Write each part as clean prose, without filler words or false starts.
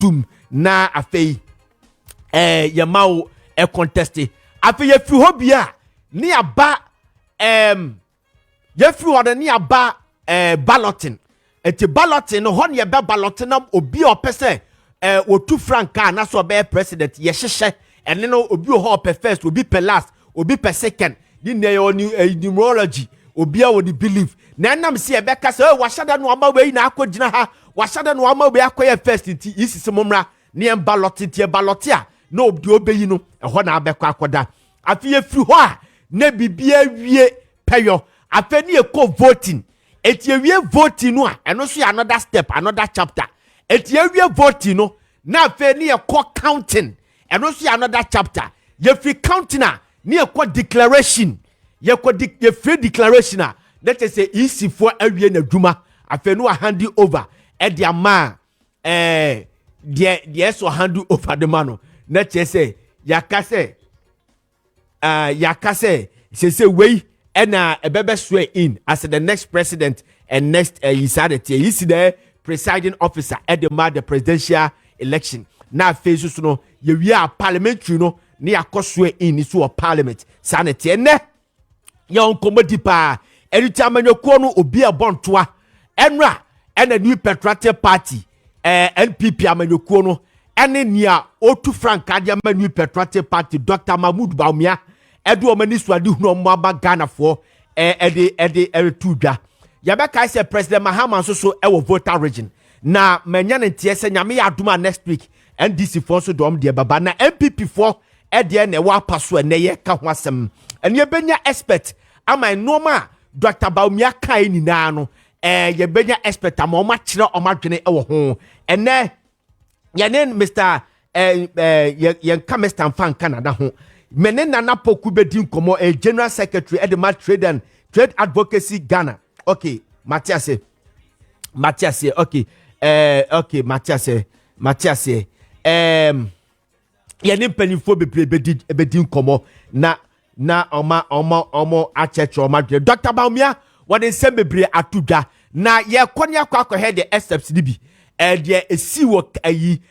tum na afei yamao conteste afei yefi ho bia ni aba yefi ho ni aba balloting eti balloting no ho ne be balloting na obi opese wotu franka na so be president ye hyehye ene no obi ho pe first obi pe last obi pe second di ne yo numerology obi a wo di believe na nam se e be ka se wa hyada no ama we na akogina ha wa hyada no ama we akoye first nti isisi momra ne ballot tie ballot a na obi obeyi no ho na abekọ akoda afi efiri ho a na bibia wie peyo afi ne ekọ voting eti wie voting no a eno so another step another chapter eti wie voting no na afi ne ekọ counting eno so another chapter ye free counting a ne ekọ declaration ye free declaration a let us say easy for awie na dwuma afi no hand over e dia ma the so hand over the man na chese yakase say we na ebebe swear in as the next president and next yisadete is the presiding officer at the presidential election na face so no ye wi a parliamentary no ne yakoswe in so parliament sanete ne ya onkomodi pa eriti amanyoko no obi abontoa enra and a new patriotic party NPP amanyoko no ene nia otu franka dia ma new patriotic party Dr. Mahmoud Baumia edu omani suade hunu mo aba Ghana for ede tudwa ya be kai say President Mahama so e wo voter region na manya ne tie se nyame ya aduma next week NDC for so dom de baba na NPP for ede na wa paso ene ye ka ho asem ene benya expert ama normal Dr. Baumia kai ni na no ye benya expert ama o ma kire o ma dwene e wo ho ene yanen Mr. Yanka Mr. Fan Canada ho menen nana poku bedin komo general secretary at the trade advocacy Ghana. Okay, Matthias okay. Okay, Matthias yanen penifo bedin komo na omo achecho ma Dr. Baumia what in sembebre atudwa na ye konya kwa head the steps dibi de esi wo ayi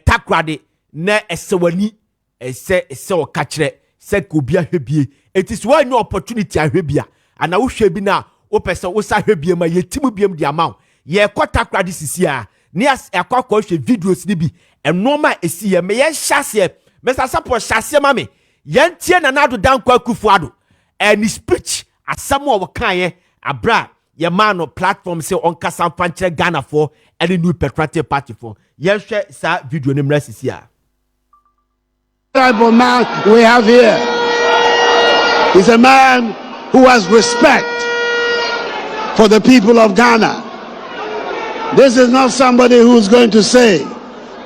takrade na esewani ese wo kachre se kobia hwebie it is one new opportunity ahwebia ana wo hwe bi na wo pese wo sa hwebie ma yetimu biem di amaw ye takrade sisi a ne akwa hwe videos ni bi enoma esi ye me ye hyase me support hyase ma me ye ntie na nado dan kwa kufuado any speech asam wo kan ye abra ye man platform say on kasa fanche Ghana for any new patriotic party for yes sa video ni mrasisi a type of man we have here is a man who has respect for the people of Ghana. This is not somebody who's going to say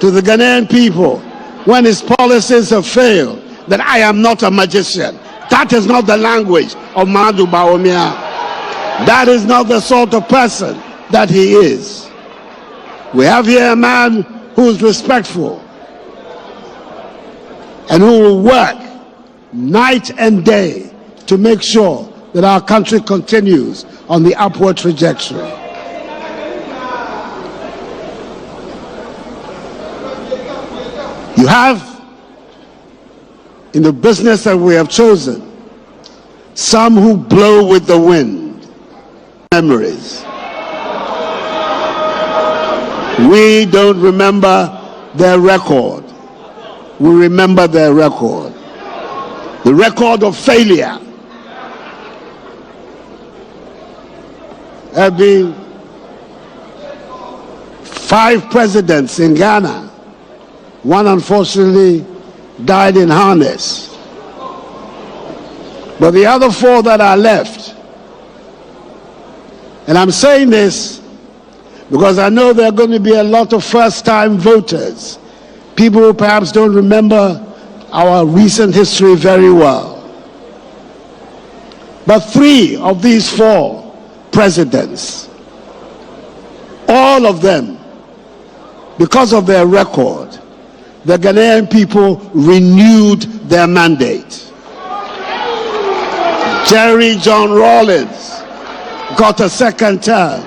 to the Ghanaian people when his policies have failed that I am not a magician. That is not the language of Mahmoud Baumia. That is not the sort of person that he is. We have here a man who is respectful and who will work night and day to make sure that our country continues on the upward trajectory. You have, in the business that we have chosen, some who blow with the wind. Memories. We don't remember their record. We remember their record. The record of failure. There have been 5 presidents in Ghana. One unfortunately died in harness. But the other 4 that are left, and I'm saying this because I know there are going to be a lot of first-time voters, people who perhaps don't remember our recent history very well. But 3 of these 4 presidents, all of them, because of their record, the Ghanaian people renewed their mandate. Jerry John Rawlings got a second term.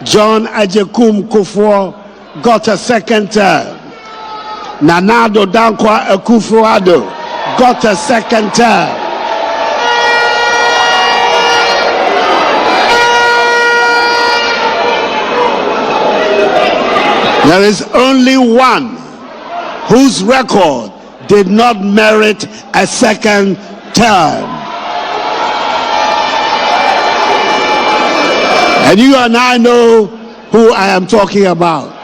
John Ajekum Kufuor got a second term. Nana Addo Dankwa Akufo-Addo got a second term. There is only one whose record did not merit a second term. And you and I know who I am talking about.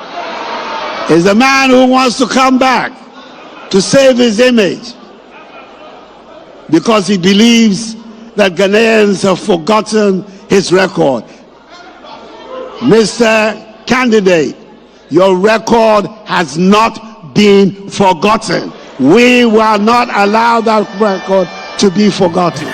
Is a man who wants to come back to save his image because he believes that Ghanaians have forgotten his record. Mr. Candidate, your record has not been forgotten. We will not allow that record to be forgotten.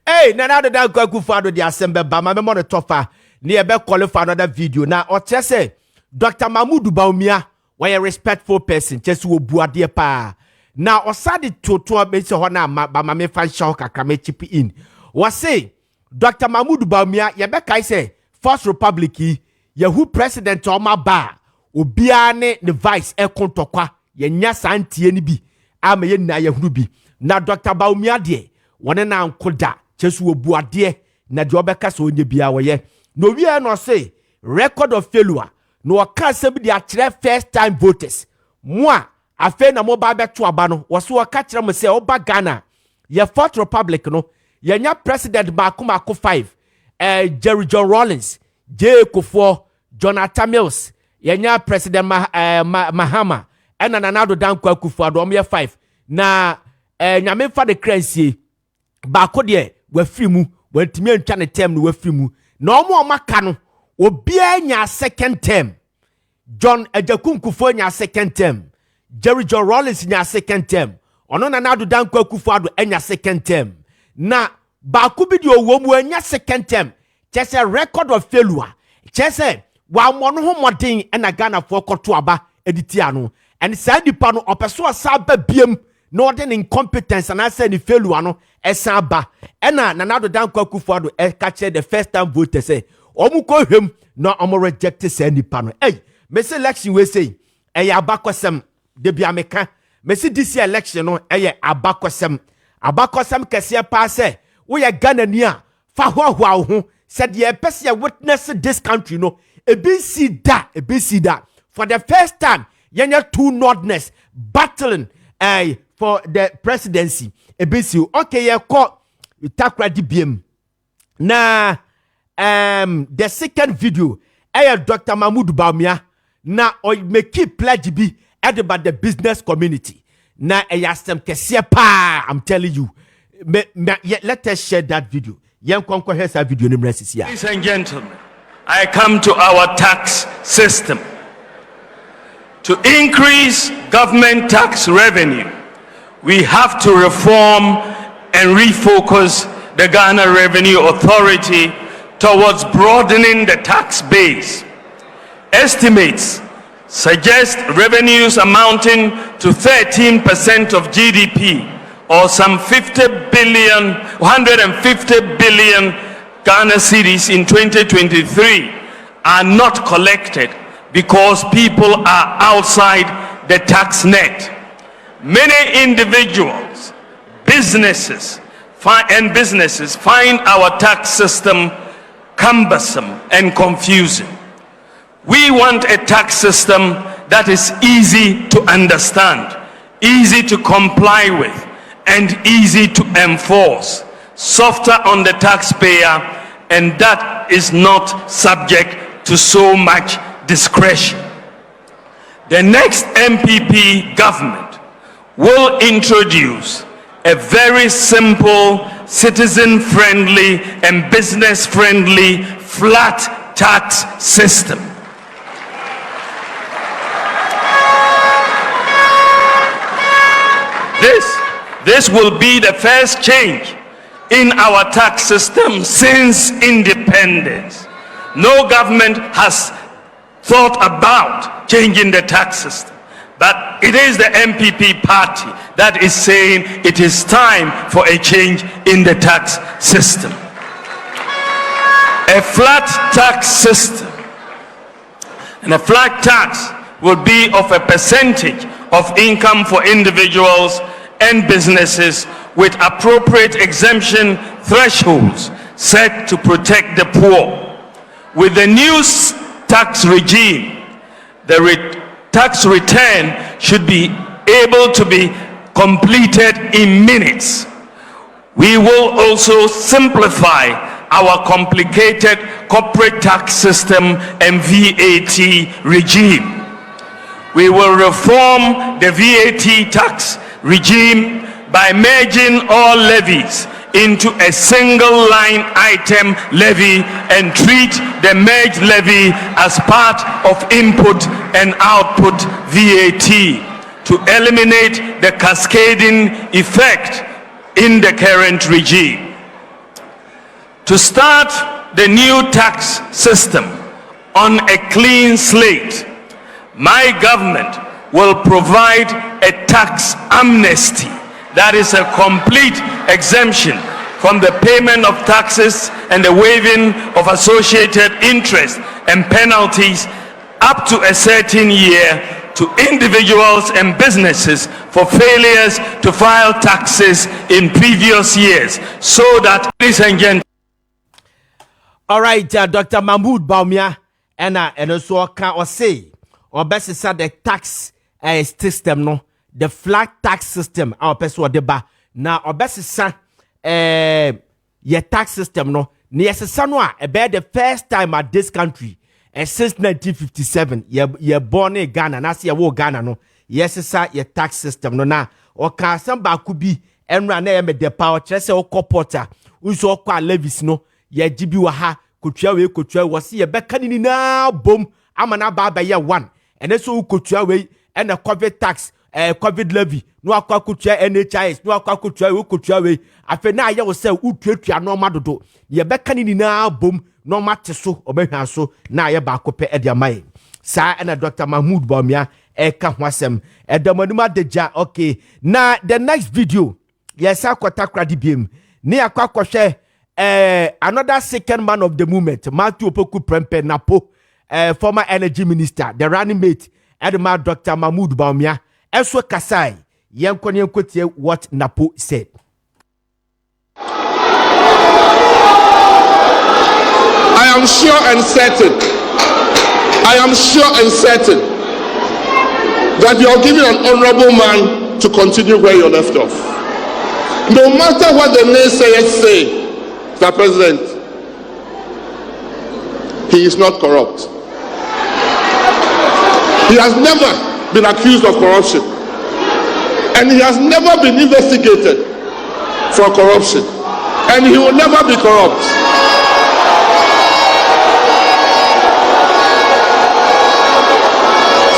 Hey, Nana Addo Dankwa Akufo-Addo the assembly ba ma me tofa near be qualify another video. Now, or say Dr. Mahmoud Bawumia, why a respectful person, just wo buade pa. Now, osadi to be so na ba ma me fan show kakra chip in. Was say Dr. Mahmoud Bawumia, ye be kai say First Republic ye who president o ma ba obia ne vice e kontokwa ye nya santie ni bi ama ye na ye huru bi. Na Dr. Bawumia de wone na ankoda chesu wo buade na de obeka so onye bia wo ye. No we no say record of failure. No waka se bi de akire first time voters. Moi afe na mo ba beto aba no wo so waka kire mo se oba Ghana ye Fourth Republic no ye nya president Maakye 5 Jerry John Rawlings, J. Kofo, Jonathan Mills, ye nya president Mahama and Nana Addo Dankwa Akufo-Addo ye 5 na nyame fa de crancy baako de we free mu we timi antwa ne term no we free mu na omo maka no obia nya second term. John Ejakum Kufuor nya second term, Jerry John Rawlings nya second term, ono Nana Addo Dankwa Akufo-Addo nya second term. Na baako bi de owo mu nya second term chese record of failure chese wa mono ho modern na Ghana for koto aba editia no and say dipa no opeso asa ba biem no ordin incompetence and I say ni failure no esa ba na Nana Addo Dankwa Akufo-Addo catch the first time vote say omu ko hwem na omo reject say nipa no. Hey, me say election we say abakosem de bia meka me say this election no abakosem kese pa say we ya Ghana ni a fa hoahoa ho said ye person witness this country no ebi see that for the first time yenya two nordness battling for the presidency ebi see okay ye call takra di biem na the second video Dr. Mahmoud Bawumia na o make pledge bi about the business community na asem kese pa. I'm telling you, let us share that video. Ladies and gentlemen, I come to our tax system. To increase government tax revenue, we have to reform and refocus the Ghana Revenue Authority towards broadening the tax base. Estimates suggest revenues amounting to 13% of GDP, or some 150 billion Ghana cedis in 2023, are not collected because people are outside the tax net. Many individuals, businesses find our tax system cumbersome and confusing. We want a tax system that is easy to understand, easy to comply with, and easy to enforce, softer on the taxpayer, and that is not subject to so much discretion. The next MPP government will introduce a very simple, citizen-friendly and business-friendly flat tax system. This will be the first change in our tax system since independence. No government has thought about changing the tax system, but it is the MPP party that is saying it is time for a change in the tax system. A flat tax system and a flat tax will be of a percentage of income for individuals and businesses with appropriate exemption thresholds set to protect the poor. With the new tax regime, the tax return should be able to be completed in minutes. We will also simplify our complicated corporate tax system and VAT regime. We will reform the VAT tax regime by merging all levies into a single line item levy and treat the merged levy as part of input and output VAT to eliminate the cascading effect in the current regime. To start the new tax system on a clean slate, my government will provide a tax amnesty, that is a complete exemption from the payment of taxes and the waiving of associated interest and penalties up to a certain year to individuals and businesses for failures to file taxes in previous years, so that, ladies and gentlemen. All right, Dr. Mahmoud Bawumia, and also can or say, or best is the tax system, no, the flat tax system, our person deba. Now, or best is your tax system, no, near Sanwa, about the first time at this country. And since 1957, you're born in Ghana, and I see a war Ghana, no. Yes, sir, your tax system, no, na. Or can somebody could be and run with the power, chess or copota, who's all quite levies, no. Ye jibi waha, kutua was see a beckoning now, boom, I'm an ababa year one. And that's all kutua way and a COVID tax, COVID levy, no akutua NHIS, no akutua way. I feel now you will say, Utria no madodo. Ye beckoning now, boom. No matter so or so na ye ba kope e dia mai sa na Dr. Mahmoud Bawumia ka hwasem e da manuma deja. Okay, na the next video yes akwata kradi biem ne akwakohwe another second man of the movement Maakye Opoku Frimpong Napo, former energy minister, the running mate Edema Dr. Mahmoud Bawumia eso kasai yenkotie what Napo said. I am sure and certain that you are giving an honorable man to continue where you left off. No matter what the naysayers say, Mr. President, he is not corrupt. He has never been accused of corruption, and he has never been investigated for corruption, and he will never be corrupt.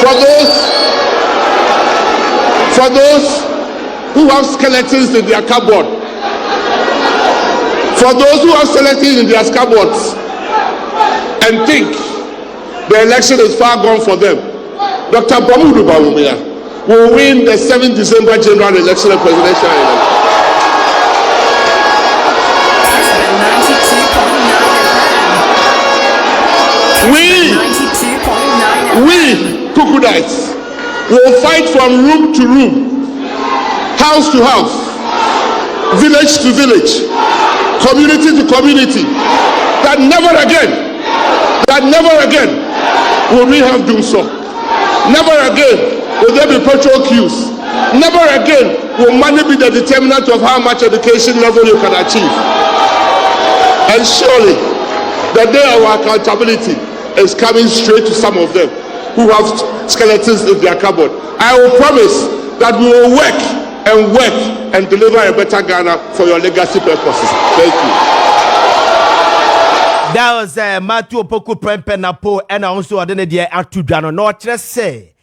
For those who have skeletons in their cupboard, and think the election is far gone for them, Dr. Mahmoud Bawumia will win the 7th December general election and presidential election. We Kukudites will fight from room to room, house to house, village to village, community to community, that never again will we have doom so. Never again will there be petrol queues. Never again will money be the determinant of how much education level you can achieve. And surely the day of accountability is coming straight to some of them who have skeletons in their cupboard. I will promise that we will work and deliver a better Ghana for your legacy purposes. Thank you. That was Maakye Opoku Frimpong Napo, and also I didn't dare to Dano. No, just say,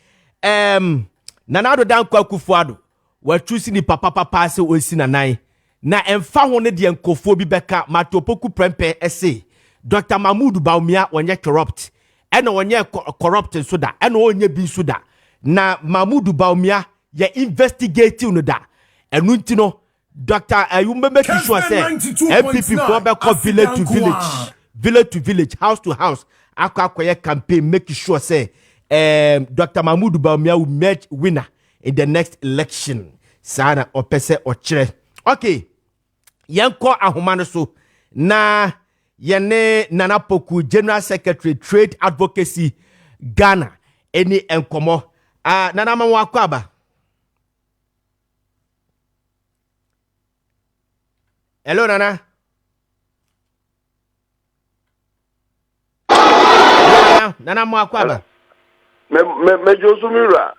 Nanado Dan Kwakufuado, we're choosing the papa se we see na emfa one de nkofo bi beka Maakye Opoku Frimpong essay. Dr. Mahmoud Bawumia onye corrupt. And onye corrupt so da. And onye bi so da. Na Mahmoud Bawumia ye investigating no da. And no Dr. Ayumbe to sure say MPP for village to village, house to house. Akwa campaign make sure say Dr. Mahmoud Bawumia will emerge winner in the next election. Sana opese ochre. Okay. Yanko ahumano so na yene Nana Poku, General Secretary Trade Advocacy Ghana. Any enkomo. Nana Mawakwaba. Hello, Nana. Nana Mawakwaba. Me Josumira.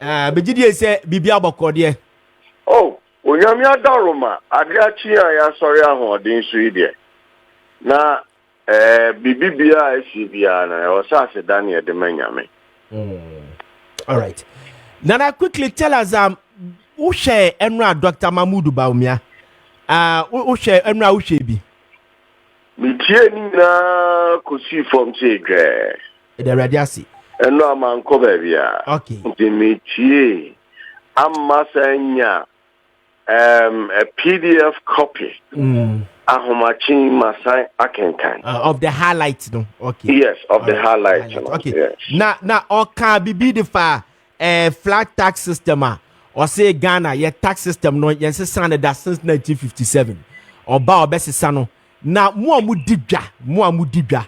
Bejidi say bibia bokode. Oh, onyame adaroma adeachi ya sori ahodin so ide. Na bibibia esibia na o sase Daniel de manyame. All right. Nana, quickly tell us who share Enra Dr. Mahmoud Bawumia. Who share Enra who share bi. Mi tie ni na kosi form segre. The radiasi. Enra man ko bia. Okay. Nti mi tie amasanya a PDF copy. Ahomachin masai akenkan. Of the highlights, no. Okay. Yes, of the highlights. Okay. Yes. Now, okay, bibi the flat tax system or say Ghana, your tax system no, yes, standard that since 1957. Or ba best sano. Now, more mudibja.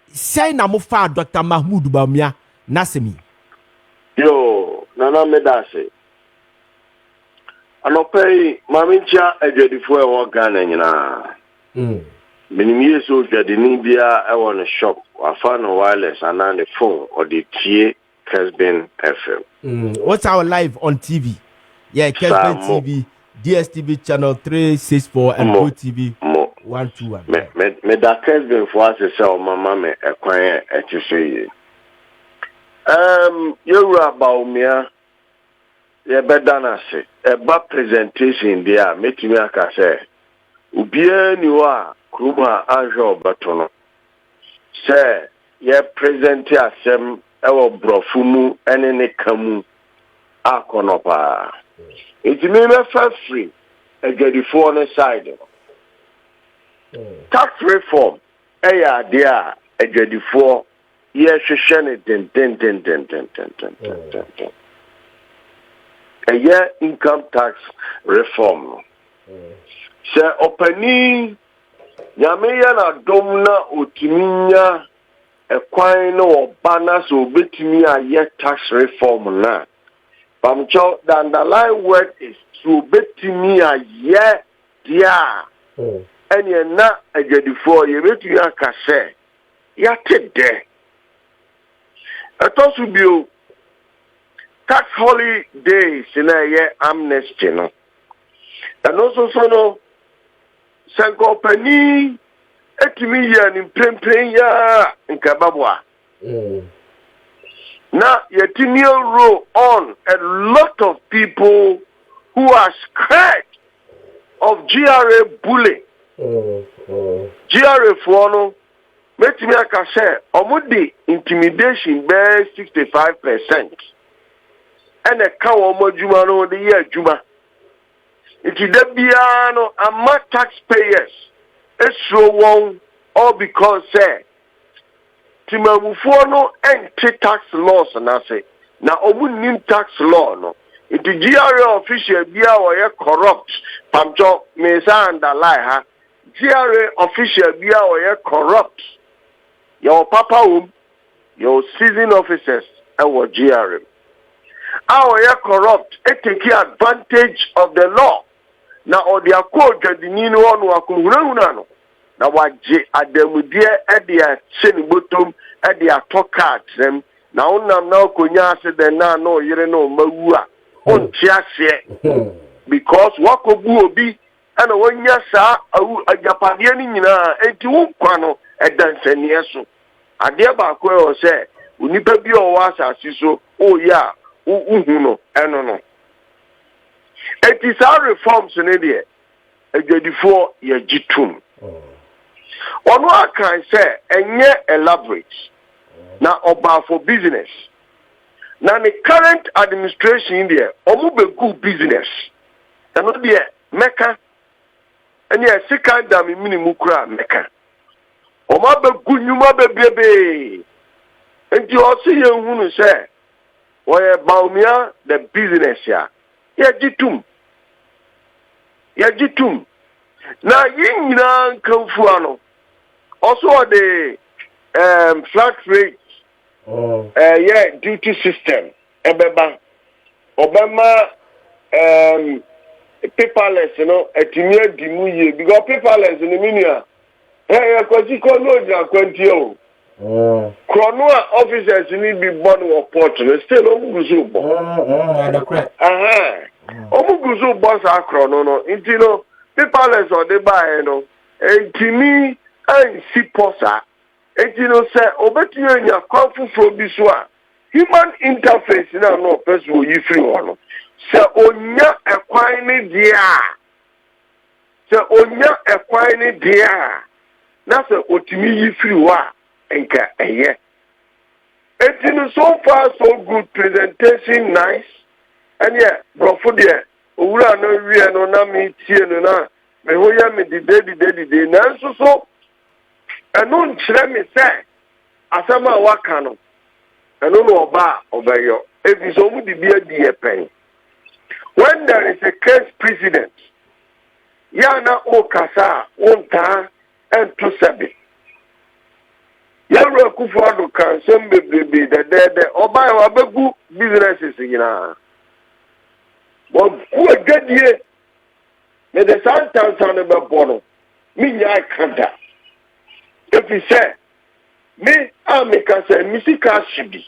Say na mo fa Dr. Mahmoud Bawumia nasemi. Yo, Nana Medase. Anopei mamincha ejadifo e wo Ghana nyina. Minimie so jadini bia e won shop afa no wireless and on the phone or the tie Kessben FM. What's our live on TV? Yeah, Kessben TV, DSTV channel 364 and Go TV 121. Me da Kessben for us say o mama me ekwan e tise. Yewura Bawumia ye bedana se eba presentation dia metimi aka se ubia ni wa kruma anjo batono se ye present asem ewo brofumu ene ne kamu akonopa itimi me fa free agedifo on side tax reform eya dia agedifo ye hwehwe ne den a year income tax reform. Se opani yameya na domna otiminya ekwan no obana so betimi aye tax reform na. Pamcho the underlying word is to betimi aye dia. Enya na agedifo ye betimi aka se ya tede. Atosu tax holidays in a year amnesty no. And also so no Sanko Penny Etimian in Prempenya in Kababwa. Now Yetinio roll on a lot of people who are scared of GRA bullying. GRA for Metimi Akase omudi intimidation bear 65%. And a cow mojuma no the year juma. It is the biano and taxpayers. It's so one all because say Timabufono and tax laws and I say now omun tax law no. It is GRA official bia or corrupt. Pamcho mesa and lie ha. GRA official bia or corrupt. Your papa your season officers and GRA. Our corrupt, take advantage of the law. Now, or their code, the Nino on Wakunano. Now, what Ademudia at their chin bottom at their talk cards them. Now, now, Kunya said, then now, no, you know, Maua on Chiasia. Because what could be and when you saw a Japanian and two quano at Dansaniaso. I thereby say, Unipabio was as so, oh, yeah. No. It is our reforms in India. Before your G2. On what can say, and yet elaborate. Now, about for business. Now, the current administration in India, almost good business. And not the Mecca, and yet, second damn minimum Mecca. Omabe good, you baby. nti ɔsi yɛ nhunu sɛ wɔyɛ Baumia the business ya yɛgye tum na yi nyinaa nkamfu ano ɔso ɔde flat rate yeah duty system ɛbɛba ɔbɛma paperless no atimi adi mu yie because paperless no minia kwasi ko no dia kwantie o krono a officers ni bi bɔ no port no still omuguzu bɔ omuguzu bɔ sa krono no nti no paperless ɔde bae no entimi ansi posa nti no sɛ obetumi anya kwan foforo bi so a human interface na no person wo yi free ho no sɛ onya ekwan ne dia na sɛ otimi yi free ho a enka eye enti no so far so good presentation nice and yeah brofo de owura no wie no na me tie no na me ho ya me dide na nso so eno nkyerɛ me sɛ asama waka no eno no oba obayo ebi so mu de bia di epen when there is a case precedent ya na okasa wonta ento sebe yaro kufu ado kan sembe bebe de oba wa begu businesses nyina bo ku agadie me de santansa ne bebo no mi nya kanda efi se me ameka se misika shibi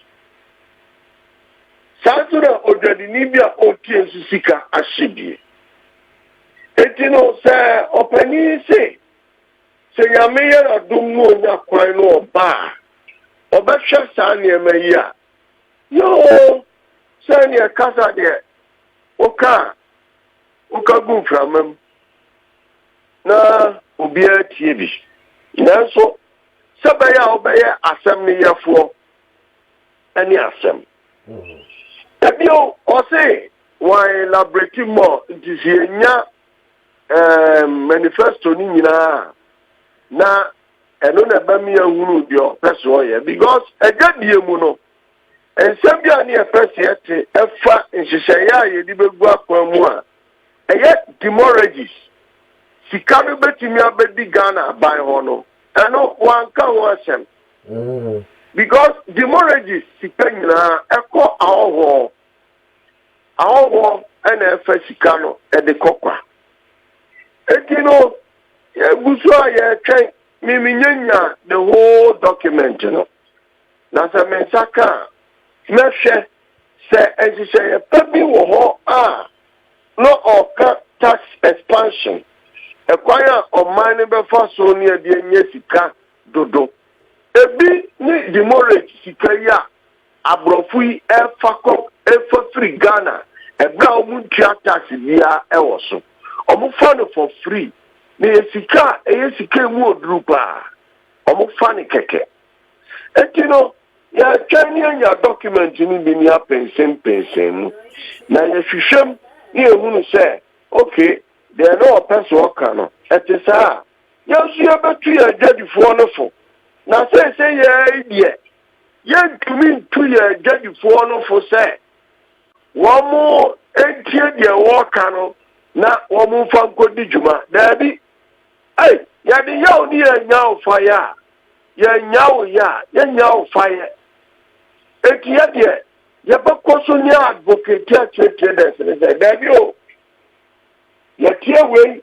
santura odwadini bia otie sika ashibi etino se opani se yame ya dum no nya kwan no oba obahwe sa ne mayi a yo se ne kasa de oka gu framam na obia tie bi nanso sabaya obaya asem ne yafo ani asem ebio ose why laboratory more disienya manifesto ni nyina na eno na ba mi ahunu dio peso ye because agadie mu no ensem bia ne efesiete efa nhyehyeye a ye di begu akwa mu a eye demorrages sika no betimi abedi Ghana by ho no eno wanka ho asem because demorrages sika nyina eko awo ena efa sika no e de kokwa etino guso ya twen miminyanya the whole document no na se mensaka mehwe se ehye pabi wo ho no oka tax expansion ekwanya omane be fa so ne ade anya sika dodo ebi ni demorrage sika ya abrofu yi efa free Ghana ebra omu tua tax bia ewo so omu fa no for free ne yesika mu odrupa omo fani keke etino ya twani anya document ni bi ni apensen na ya hwehwem ni ehunu se okay there no person waka no etisa yesu ya betu ya jadifo no fo na se ya idie ya ntumi tu ya jadifo no fo se wo mo entie de waka no na wo mo fa nkodi djuma dabi hey, ya di yao ni ya nyao fire. Ya nyao fire. Eti ya diye, ya pa koso ni advocate ya cheke desi. Dabi o, ya tiye wey.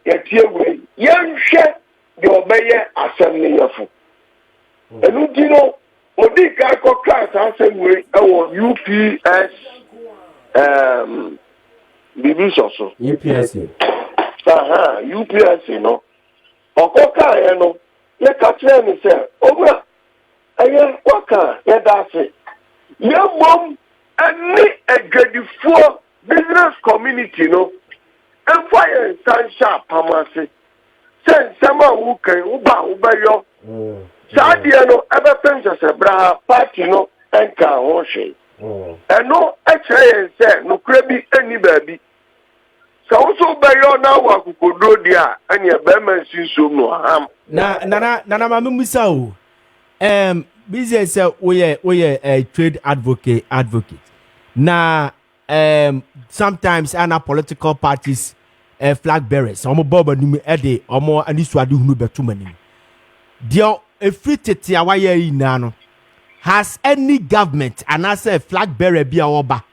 Ya nshe, di obeye asem yafu. Enu dino, odi kako class asem wey, ewo UPS, bibi soso. UPS. UPS, no. Okoka ye no ye ka kire mi se owa aye waka ye da se ye mom ani agadifuo business community no enfa ye sansha pamase sensama wu kan wo ba yo saadie no ebe pensa se bra party no enka ho hwe eno e kire ye se no kura bi ani baabi so also by your now akukodo dia anya be man sinso no ham na mama musa o business we a trade advocate. Now sometimes ana political parties flag bearers omo boba num ede omo aniswade hunu betumani. Dio efri tete awaye yi na no. Has any government and as a flag bearer be oba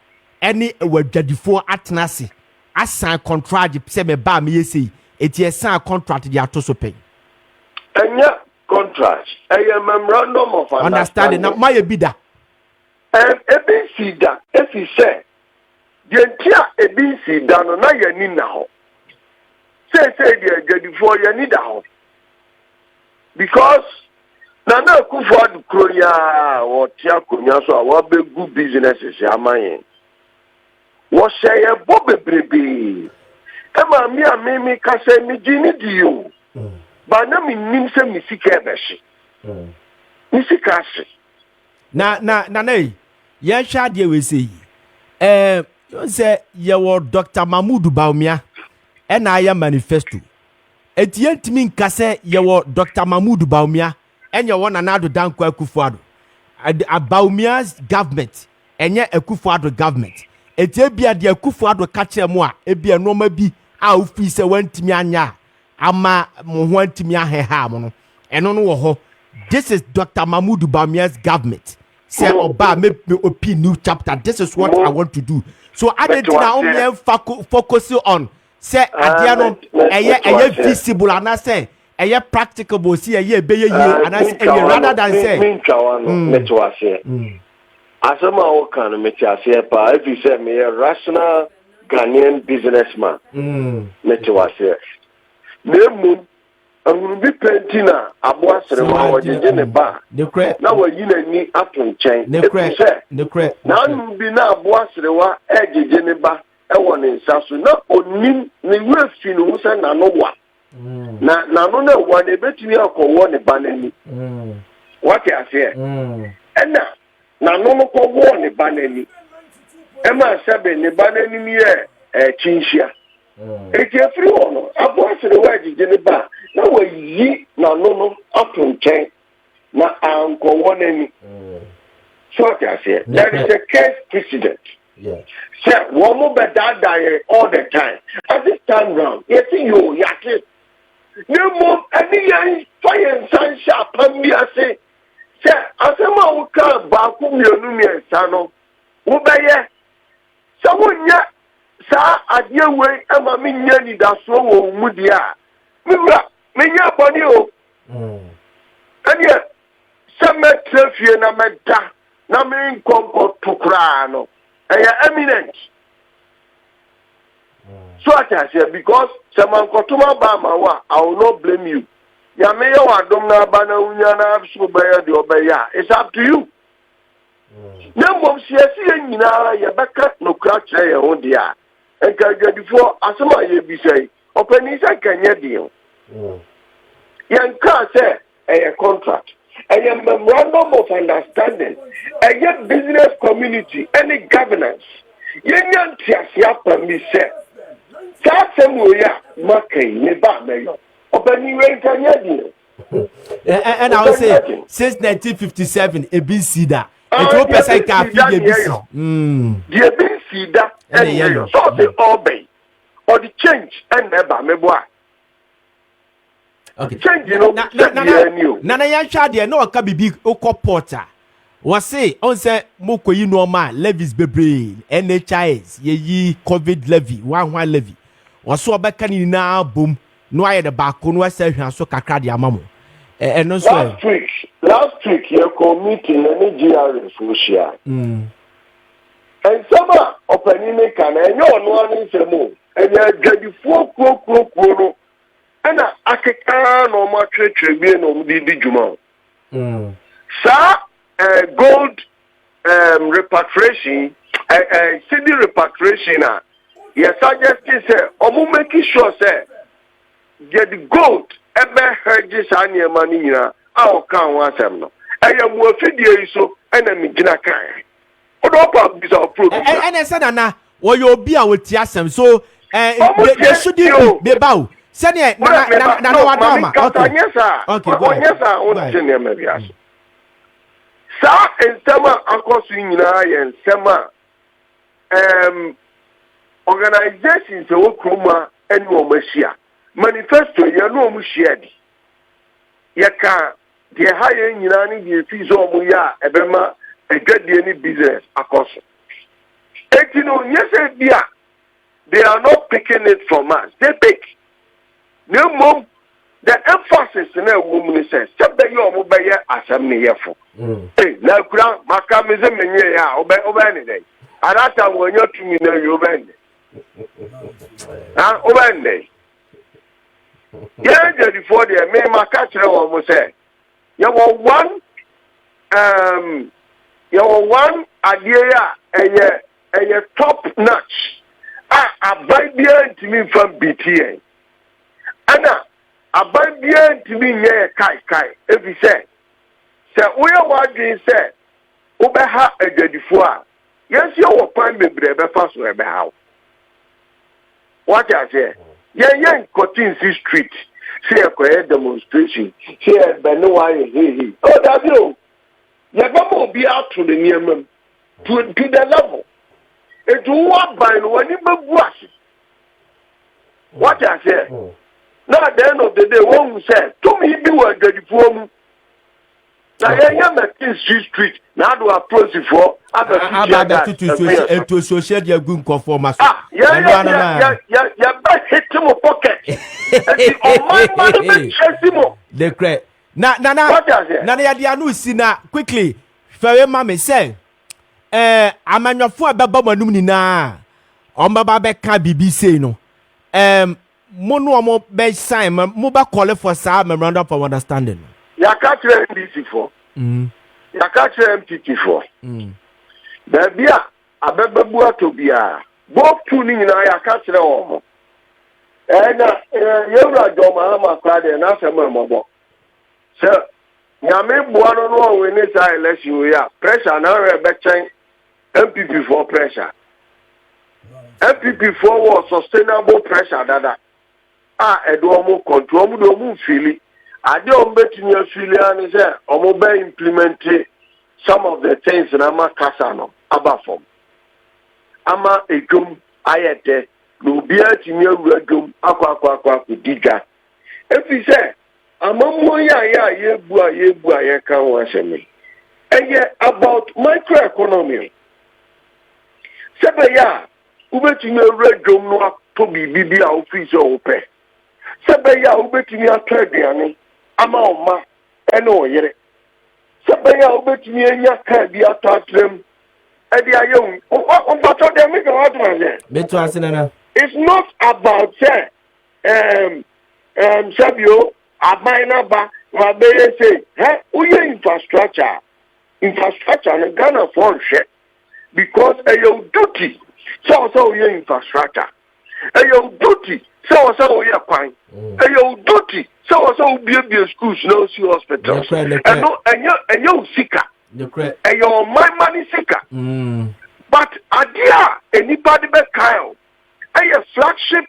any wadadifo atnase asan contract se me ba me yesi eti esan contract dia to so pen. Enya contract a memorandum of understanding na my bida ebisi da efi say the entire ebisi da no na yani na ho say the gadifo yani da ho because na Akufo-Addo kroya wo tia konya so a wo begu businesses amayen wo share bobebrebe ema mi ka say mi gini dio ba na mi nim se mi sika ebeshi mi sika se na ye hwa de we say you say ye wo Dr. Mahmoud Bawumia e na ya manifesto etientimi nka say ye wo Dr. Mahmoud Bawumia enye wona na ado danko Akufo-Addo Bawumia's government enye Akufo-Addo government etie bia de Akufo-Addo ka kire mu a ebia noma bi a ofi se wantimi anya ama mo ho antimi aheha mo no eno no wo ho. This is Dr. Mahmoud Bawumia's government. Say oba me open new chapter. This is what I want to do. So I didn't now focus on say adiano eye visible and I say eye practicable see eye be ye and I say rather than say asama o kan me ti ase pa if you say me a rational Ghanaian businessman me ti wase nemu I'm be pentina abo asrewa wajeje ne ba na wayi na ni atonchen ne kre na nu bi na abo asrewa ejeje ne ba e woni nsaso na onim ne wefi no se na no wa na no na wa ne betumi akowo ne ba nani what you say ena na no no ko wo ne ba nani e ma sebe ne ba nani ni chinhia eti afiri ono abo asrewa ejeje ne ba na wayi na no atonchen na anko wonani so what you say there is a case precedent. Yes. Sir, one more bad all the time. At this time round, you see you yaki. No more any young fire and sun sharp and me I say, sir, as a man who can't back whom you knew me and son. Who by ye? Someone yet, sir, at your way, and my minion that's so moody. Me body. And yet, some met trophy and I met that. Na me comfort to crano. Eminent. So I say because someone kotuma ba mawa, I will not blame you. Ya me yo adom na ba na unya na so ba ya de obeya. It's up to you. Na mom siasi nyina ya beka no kra kire ye ho dia. Enka gadifo asema ye bi sei. Opani say kanye dio. Yanka say a contract. A memorandum of understanding, a business community, any governance. Yenyan tiasia permise. Sasemuya Maakye neba meyo. Openi we kanyadi. And I will say since 1957 ABC da. It will person can feed ABC. The ABC da and so the obey or the change and neba meboa. Okay. Nana yan shade no ka bibi okọ porter. Was say on say moko yi normal levies bebre NHIS ye COVID levy one levy. Was so obeka ni na boom no aye the back no say hwan so kakra de amamo. No so last week your committee na GRA social. And sama opening kan enyo no ani semo. Enya gadifo kro no. And akeka no ma tretre bi no di juma. Sa gold repatriation city repatriation yes suggesting say omo make sure say get the gold ebe hedges anya mani nyina a kan wa asem no eya mu afidie so ena mi gina kan odo pa bisa approach and say na wo yo bi a wo ti asem so they should be bow. Senior, no, okay, go ahead. Sa ensema akoso nyina ye ensema organizations e wokroma ene o mashia manifesto ye no mu share di ye ka de ha ye nyina ni de fi so mu ya ebema edwadie ni business akoso etino nyese bia they are not picking it from us they pick no mom the emphasis na woman says step the yo mo be ye asem ne yefo na kura maka meze menye ya obe ne dey arata wonyo tumi na yo bende obe ne yeah just before there me maka kire wo mo say you want idea ya eye top notch abai bia ntimi from BTA ana abai bia ntimi nye kai ebi say uya wadwin say ubeha adwadifo a yes you wo pan bebre be fa so ebe ha what I say yen Cotton Street say a demonstration say beno why he oh that you go be out to the near to the level it what by when you be what I say now at the end of the day one say to me be what adwadifo na yen street na do approach for to social dia gun conform so ya ba hit mo pocket and on my money chase mo the credit na ya dia no si na quickly fawe ma me say amanyofo abeba manum ni na o mbaba be ka BBC no mo no mo be sign mo ba call for sa memorandum of understanding ya catch MDC for ya catch MTT for Babia abebabu atobia both two ni na ya catch re wo na yewra doma ma kwade na asema mobo se nyame bua no we ni sa election ya pressure na re be chen MPP for pressure MPP for was sustainable pressure dada edo mo control mo do mo feel ade ombetini afilia ni say omo be implement some of the things na makasa no abafom ama egum ayete no bia timi awuradum akwa diga efi say amammo ya yebu aye kan wa semi eye about microeconomy sebe ya ubetimi awuradum no to bibi a office o pe sebe ya ubetimi atwaduane ama oma ene oyere sebenya obetumi enya ka bi atatrem edi ayem o bato dem me go advance beto asenana it's not about say sabio abaina ba wa be say uye infrastructure na Ghana for share because your duty so uye infrastructure your duty so uye kwan your duty so be schools no see hospitals and you sika and your my money sika but adia anybody be kind and flagship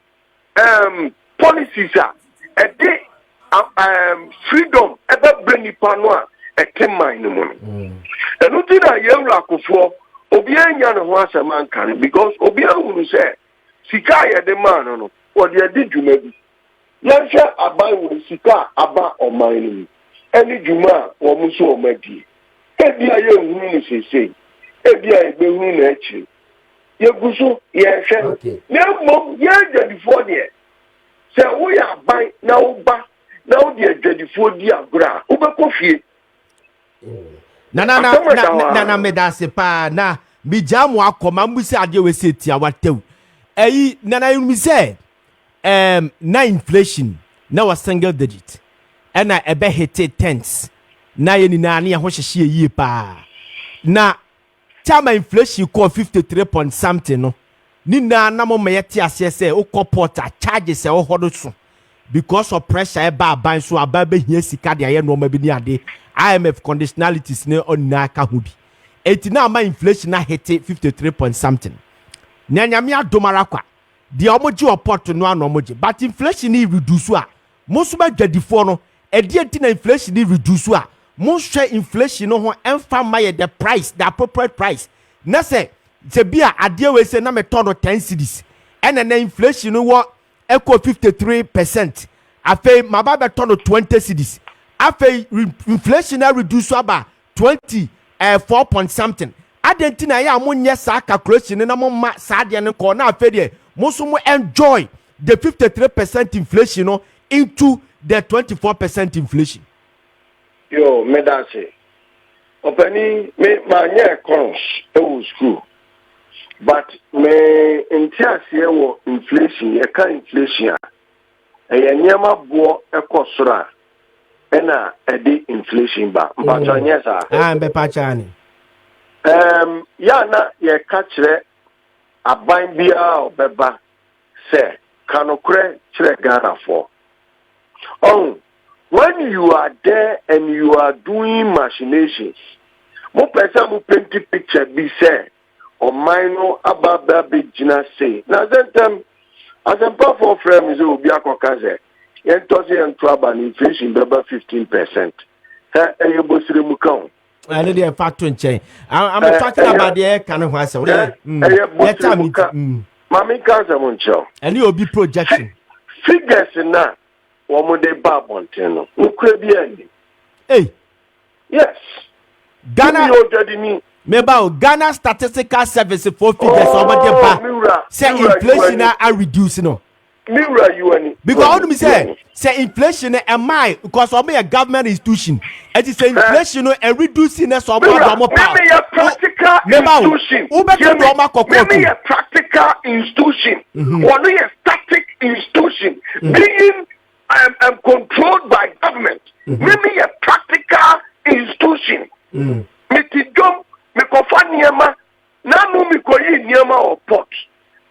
policies are they freedom ever bring ipanwa a mine no and nothing na yewra akofo obi anya no ho asema kan because obi ahunu say sika ya de man no what they did dwuma bi yansha abai wo sika aba oman ni dwuma wo muso omadi ebi aye hunu ni sese ebi aye be hunu na achi yeguso yehwe na mom ye before there say wo ya abai na wo ba na wo de adwadifo di agora wo be kofie na me da se pa na mi jamu akoma mbusi ade we se tia watew eyi na yumi say na inflation na was single digit and na ebe hit tense na ye ni na ne ho hyehye yie pa na chama inflation ko 53 point something no ni na mo mayete ase say o porter charges e o hodo so because of pressure e ba ban so aba be hia sika de aye no ma bi ni ade IMF conditionalities ne onna ka ho bi eti na ma inflation na hit 53 point something nyanyame adomara kwa de omoji oport no anomoji but inflation ni reduce a musuba dwadifo no edi enti na inflation ni reduce a most share inflation no ho emfa ma the price, the appropriate price. Na say bia ade we say na me turn 10 cedis. And then inflation no what equal 53%. Afei maba turn 20 cedis. Afei inflation na reduce about 4 point something. Adentina ya amunye sa calculation na mo ma sa de ne ko na afei de mo so mo enjoy the 53% inflation no into the 24% inflation. Yo, me that say. Openi me manye cons e school. But me entiase wo inflation, e ka inflation a e nyama bo e kosora e na e di inflation ba. Mpacha nyesa. Mbe pacha ni. Ya na ye ka kire aban bia obeba se kanokre kire Ghana for. Oh, when you are there and you are doing machinations, mo pesa mo paint picture be say or minor ababa big jina say. Now then as a powerful frame is obi akokaze. Yen tosi en trouble inflation beba 15%. You bosire mu kan. I need a factor in chain. I'm talking about the air can of myself. Mami cancer muncho. And you'll be projection. Figures na womo de babonteno. Ukrebi hey. Yes. Ghana Meba Ghana Statistical Service for figures over the say inflation are reducing no. Because how do we say inflation am I because of a government institution. It is inflation and reducing us of our practical institution. Maybe a practical institution or a static institution being controlled by government. Maybe a practical institution. Mitidom mikofa niema nanu mikoyi niema or pot.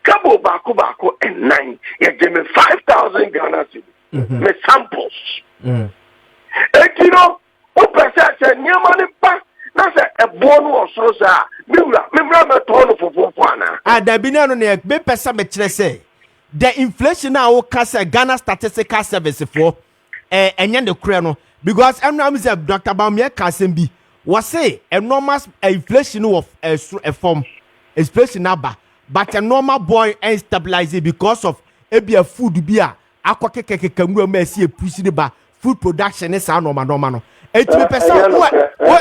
Kabo bako and 9. You give me 5,000 Ghana cedis. Me samples. And you know, upesa se niema ni pa na se ebonu osrosa. Mimra me tono fofofana. Da bina no ne be pesa me kire say the inflation now cast Ghana Statistical Service for enye de kure no because I'm say Dr. Bamia Kasembi was say enormous inflation of a form inflation number. But a normal boy ain't stabilizing because of a food beer. Aqua mercy pussy ba food production is normal. It will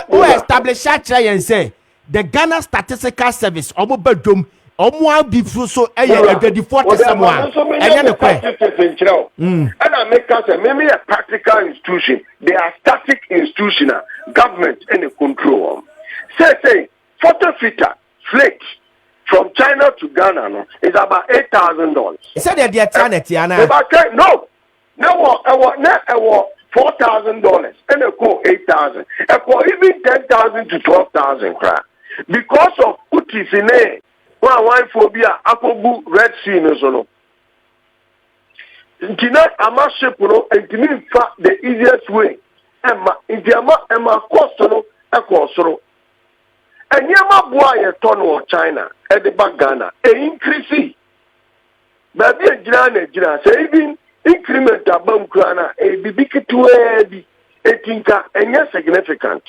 who establish and say the Ghana Statistical Service or bedroom or more be so a 24 someone. And I make us maybe a practical institution. They are static institutional government and control. Say 40 feet flakes. From China to Ghana, no, it's about $8,000. Is that the eternity, Anna? No, I want $4,000 and I call 8,000. I call even 10,000 to 12,000 crap because of utis in a one phobia. Akobu Red Sea no so. Tonight I'm a ship, no, and to me, in fact, the easiest way. Emma, in the Emma cost no, I call so. And yama boy a ton of China at the back Ghana increase. But the Ghana saving increment above Ghana a big to a tinker and yes significant.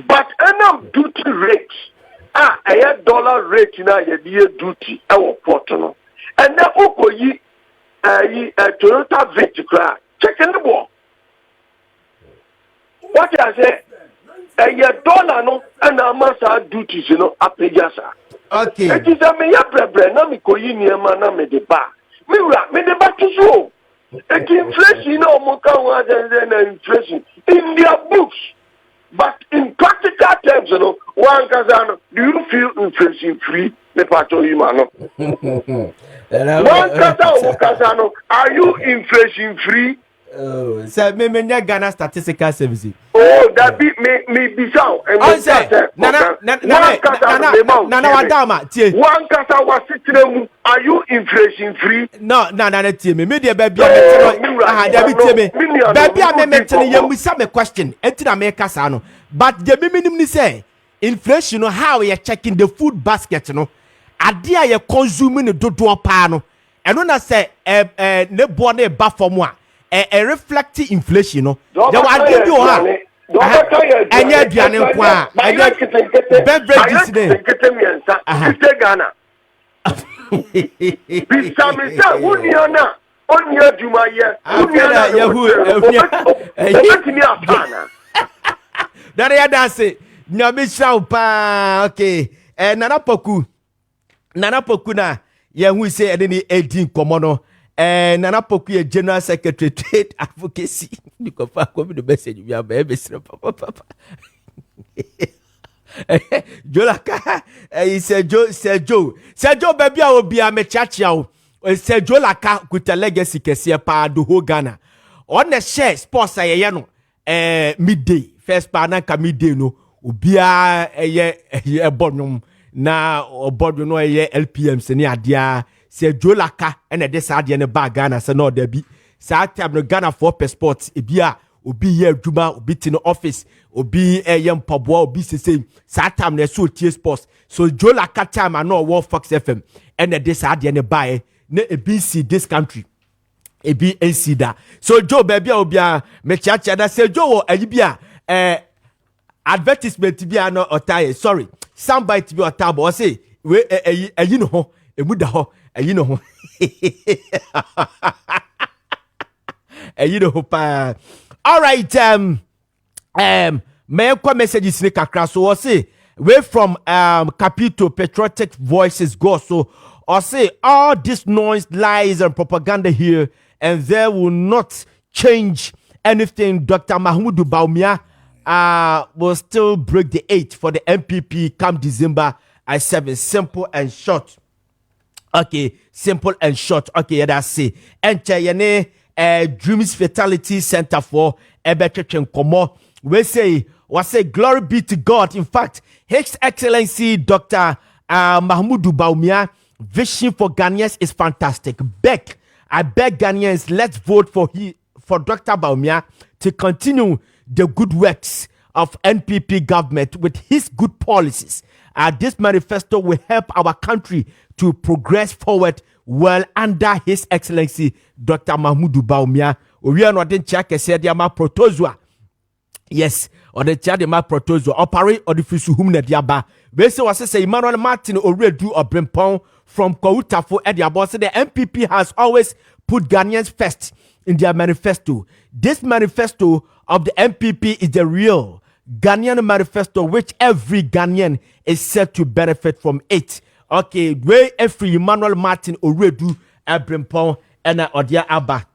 But enough duty rates a dollar rate in a year duty our portal. And now Oko ye a Toyota Victor checking the ball. What I say? $1 no and amasa duties apejasa. Okay. It is a me ya na mi koyi niema na me de ba. Me de ba tuso. It inflation no mo kan wa na inflation in their books. But in practical terms, one kazano, do you feel inflation free? Me pato you mano. One kazano, are you inflation free? Oh, so me Ghana Statistical Service. Oh, that be me be so. Oh, say, one kasa was sitting. Are you inflation free? No, tie me. Me dey baby me. Baby am me tell you we some question. Enti me kasa no. But the minimum ni say inflation no how you checking the food basket no. Ade a you consuming no dodo pa no. Eno na say ne bo na ba for mo a reflecting inflation no. There will give you Anya aduane kwa. Anya beverages ne. Kete Ghana. Bisamisa uniona. Onya dwuma ye. Uniona yahu. Obetimi afana. Dare ya dance. Nyame shaw pa. Okay. Nana Poku na yehu say ene edin komono. Nana Poku ye General Secretary Trade Advocacy. Nikofa komi the message we have papa. Jolaka Sergio baby a obi a me chachi a Sergio Laka kuta legacy kese pa do ho Ghana. On the share sports aye no midday first pa na ka midday no obi a eye bodwom na obodwo no eye LPM se ne adea Sergio Laka ene de sa ade ne ba Ghana se no da bi sa time no Ghana for passport ebi a obi ye adwuma obi ti no office obi ye mpaboa obi sese sa time na so tie sports so Jola Katama no wo Fox FM ene de sa ade ne bae na ebi see this country ebi NC da so Joe baby a obi a me chiachi da say Joe wo ayi bia advertisement bia no otaye sorry soundbite bi otabo o say we ayi no ho emu da ho ayi no ho ayi no ho pa. All right, may I messages in kakra so I say way from Capito patriotic voices go so I say all this noise, lies and propaganda here and there will not change anything. Dr. Mahmoud Baumia will still break the 8 for the MPP come December at 7. Simple and short. Okay, simple and short. Okay, yeah, that's it. And Dreams Fatality Center for Ebetchen Komo. We say glory be to God. In fact, His Excellency Dr. Mahmoud Baumia vision for Ghanaians is fantastic. I beg Ghanaians, let's vote for Dr. Baumia to continue the good works of NPP government with his good policies. This manifesto will help our country to progress forward well under His Excellency Dr. Mahmoud Baumia. We are not in check said Yama Protozua. Yes, or the Chadema Protozua. Operate or the Fisu Humna Diaba. Basically, was say Emmanuel Martin already do a Frimpong from Kouta for Ediabo. So the MPP has always put Ghanaians first in their manifesto. This manifesto of the MPP is the real Ghanaian manifesto, which every Ghanaian is set to benefit from it. Okay, way every Emmanuel Martin already Frimpong and Odia Abba.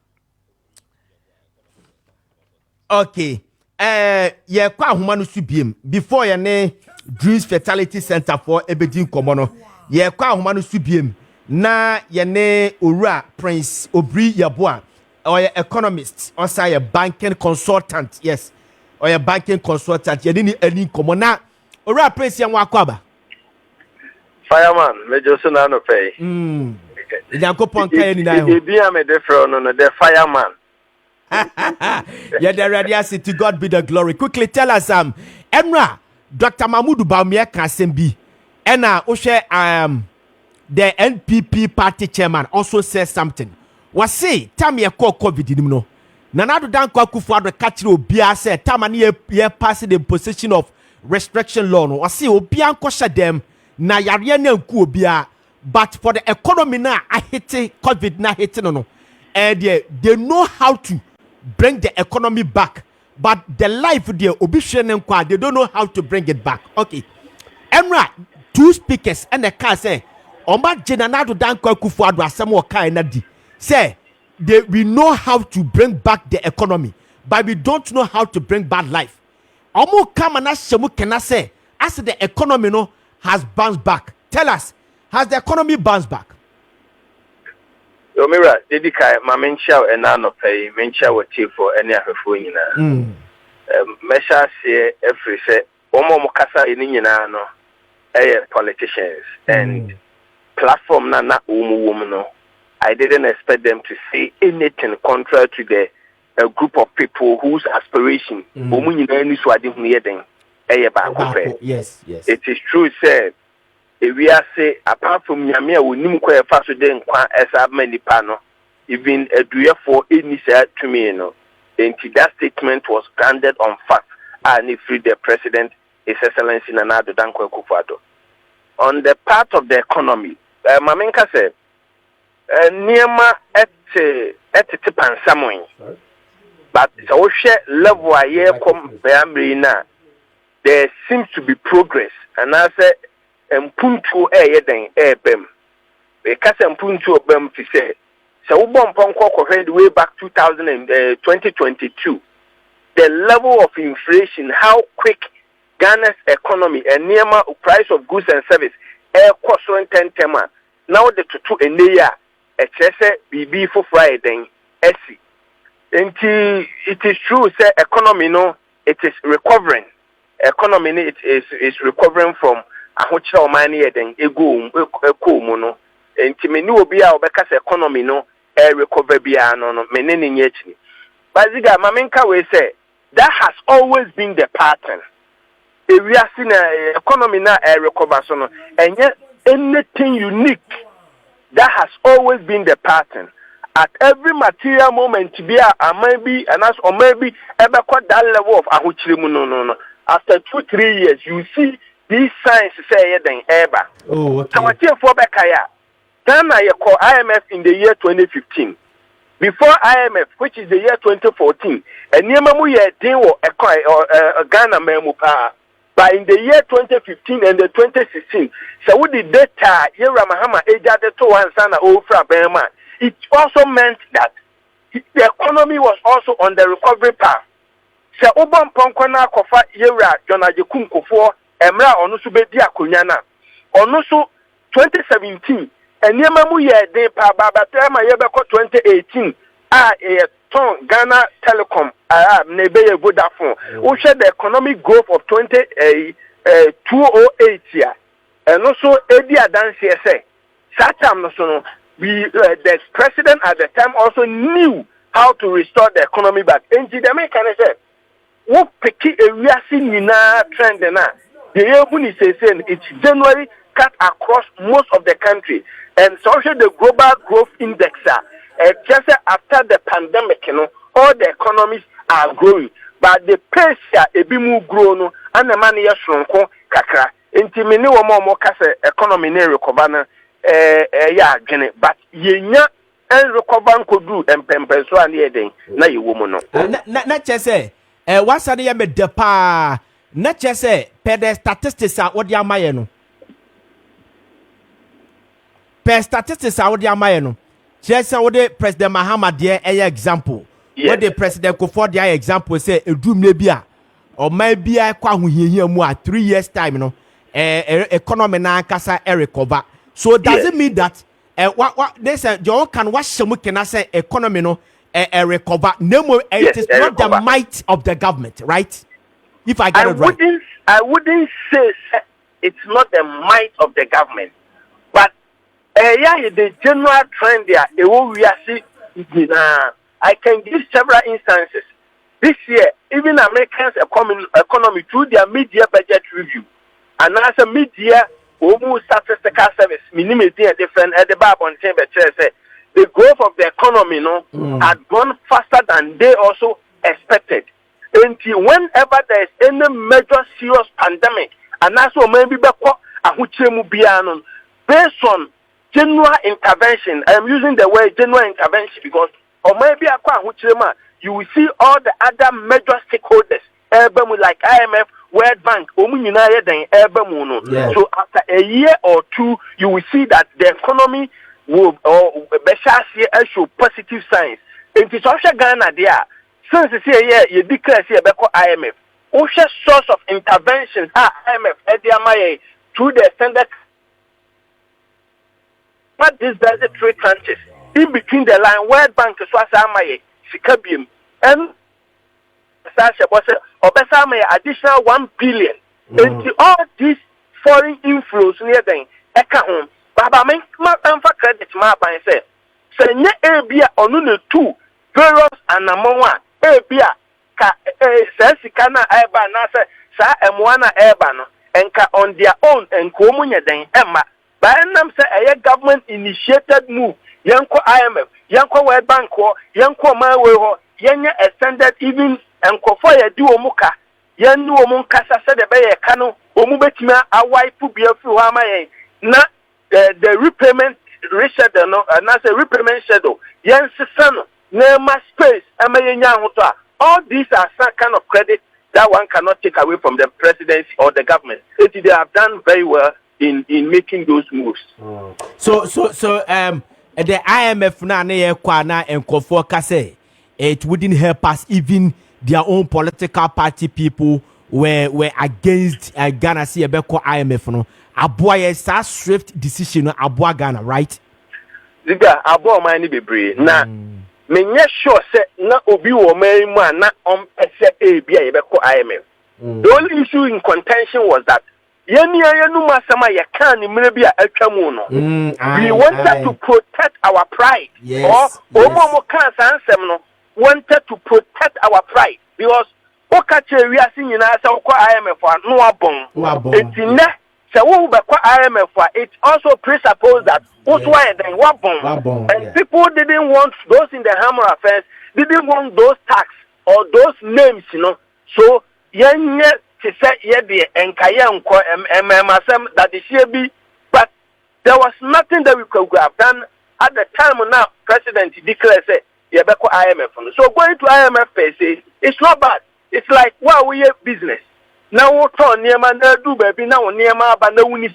Okay, kwa humanu subiem before your name Dreams Fatality Center for Ebedin Komono. Kwa humanu subiem na yene Ura Prince Obri Yabua or your economist or say a banking consultant. Yes, or your banking consultant. You didn't any Komona Ura Prince Yamwakaba. Fireman, me just no pay. Yankopon Kayani na. Be am the fireman. Yeah, the radiasi to God be the glory. Quickly tell us Emra Dr. Mahmoud Baumia Kasembi Ena Oshe the NPP party chairman also says something. Was say time ye call COVID no. Nanado dan kwa kufuado kachiro bia say time ye pass the position of restriction law no. Was say obia nkosha dem na yare na nku obia but for the economy na I hit COVID na hit no. And they know how to bring the economy back, but the life there they don't know how to bring it back. Okay, Emra, two speakers and the car say Omba Jenanado Danko Kufuado Asamo Kainadi say we know how to bring back the economy, but we don't know how to bring back life. Omo Kamana Shemu can say as the economy no has bounced back. Tell us, has the economy bounced back? Omira, Dedika, my mention and nano pay, mention what chief for any of the Mesha say every say, Omo Mokasa in Inano, politicians and platform na woman. I didn't expect them to say anything contrary to a group of people whose aspiration, yes, yes. It is true, said. We are say apart from Yamia, we knew quite fast then as many panel, even a duer for any said to me, no. And that statement was grounded on fact. and if the president, His Excellency Nana Addo Dankwa Akufo-Addo. On the part of the economy, Mamenka said, Niema etipan samoin. But so level aye kom beamrina, there seems to be progress. And I said, Mpuntu yeden bem. Because Mpuntu bem fi say, so way back 2022. The level of inflation, how quick Ghana's economy and Niema price of goods and service cost 10 tema. Now the tutu eneya BB for Friday esi. It is true say economy no it is recovering. Economy it is recovering from ahochira omani eden ego no. Enti meni obi a obeka economy no recover bia no menene nyechi. But Ziega mamenka we say that has always been the pattern. If we are seeing economy now recover so no and yet anything unique. That has always been the pattern. At every material moment, to be a maybe and as or maybe ever quite that level of ahuchirimu no. After 2-3 years, you see these signs say then ever. Oh, okay. So what you for Bekaya? Ghana you call IMF in the year 2015. Before IMF, which is the year 2014, and Niemamu ye deal or Ghana memu pa. But in the year 2015 and the 2016, so with the data, Mahama ejade to ansana ofra bema. It also meant that the economy was also on the recovery path. So Obam Ponkona Kofa Yera Jonaje Kunkofo Emra Onusu Bedi Akunyana. Onusu 2017 and Yemamu ye de pa Babatema Yebeko 2018 ton Ghana Telecom Nebeye Vodafone. We share the economic growth of 2008 here. And also Eddie Adansi say Satam no the president at the time also knew how to restore the economy back. And the American said, what peki area nina trend na the year is saying it's January cut across most of the country. And social the global growth index just after the pandemic, all the economies are growing. But the pace ebimu grow no and the money shrunko kakra. Inti mini wo mo kase economy ne recover but yenya and recover nko do empempe so ane eden na yewo mu no. Na chese wasade ya me depa na chese per the statistics what the amaye no. Per statistics what the amaye no. Chese what the President Mahama there example. Yes. What the President Kofi there example say edum le bia or maybe I kwa huhihia mu 3 years time no economy na kasa recover. So does it mean that what they say you can wash some can say economy no recover? No, it is not recover. The might of the government, right? If I get it right. I wouldn't say it's not the might of the government, but the general trend there. I can give several instances. This year, even Americans' economy through their mid-year budget review, and as a mid-year statistical service, minimum different at the bar on chamber say the growth of the economy had gone faster than they also expected. Until whenever there is any major serious pandemic, and also maybe based on general intervention, I am using the word general intervention because or maybe you will see all the other major stakeholders, like IMF, World Bank, so after a year or two, you will see that the economy will show positive signs. In the social Ghana there, since you say you declare IMF, also source of interventions IMF through the standard. What this does it 3 tranches in between the line World Bank Sikabium and additional 1 billion. Into all these foreign inflows near them, home. Baba men credit my by say, Senya Abia on 2 various and Amoa Abia Sensikana Eba Nasa Sa Mwana Ebano and on their own and Komunya then Emma. By them say a government initiated move, Yanko IMF, Yanko World Bank, Yanko Mawe, Yenya extended even and Kofoya Duo Muka, yen no omun kasa said the bay cano, omubetima a wife to be a few hamaye. Na the repayment reschedule no, and as a repayment schedule, yen son, nema space, amayan. All these are some kind of credit that one cannot take away from the presidency or the government. They have done very well in making those moves. So the IMF na and Kofi it wouldn't help us, even their own political party people were against Ghana see Beko IMF no. Aboye sa swift decision no Aboa Ghana, right? Ziega Aboa mani bebre na menye sure say na obi wo man mu na pese e bia ye beko IMF. The only issue in contention was that yenu masama ye kan ni mire bia atwa mu no. We wanted to protect our pride. Yes, or omo kan sansem no wanted to protect our pride because okache we are seeing na say ko IMF no abon. Etine say wo be ko IMF it also presupposes that also then wabon. And people didn't want those in the Hammer affairs, didn't want those tax or those names, you know. So yenye to say yedi enkaya nko masem that the CB, but there was nothing that we could have done at the time. Now president declared say yebeko IMF. So going to IMF per se, it's not bad. It's like wow, we have business. Now we turn near man do baby now near ma but no we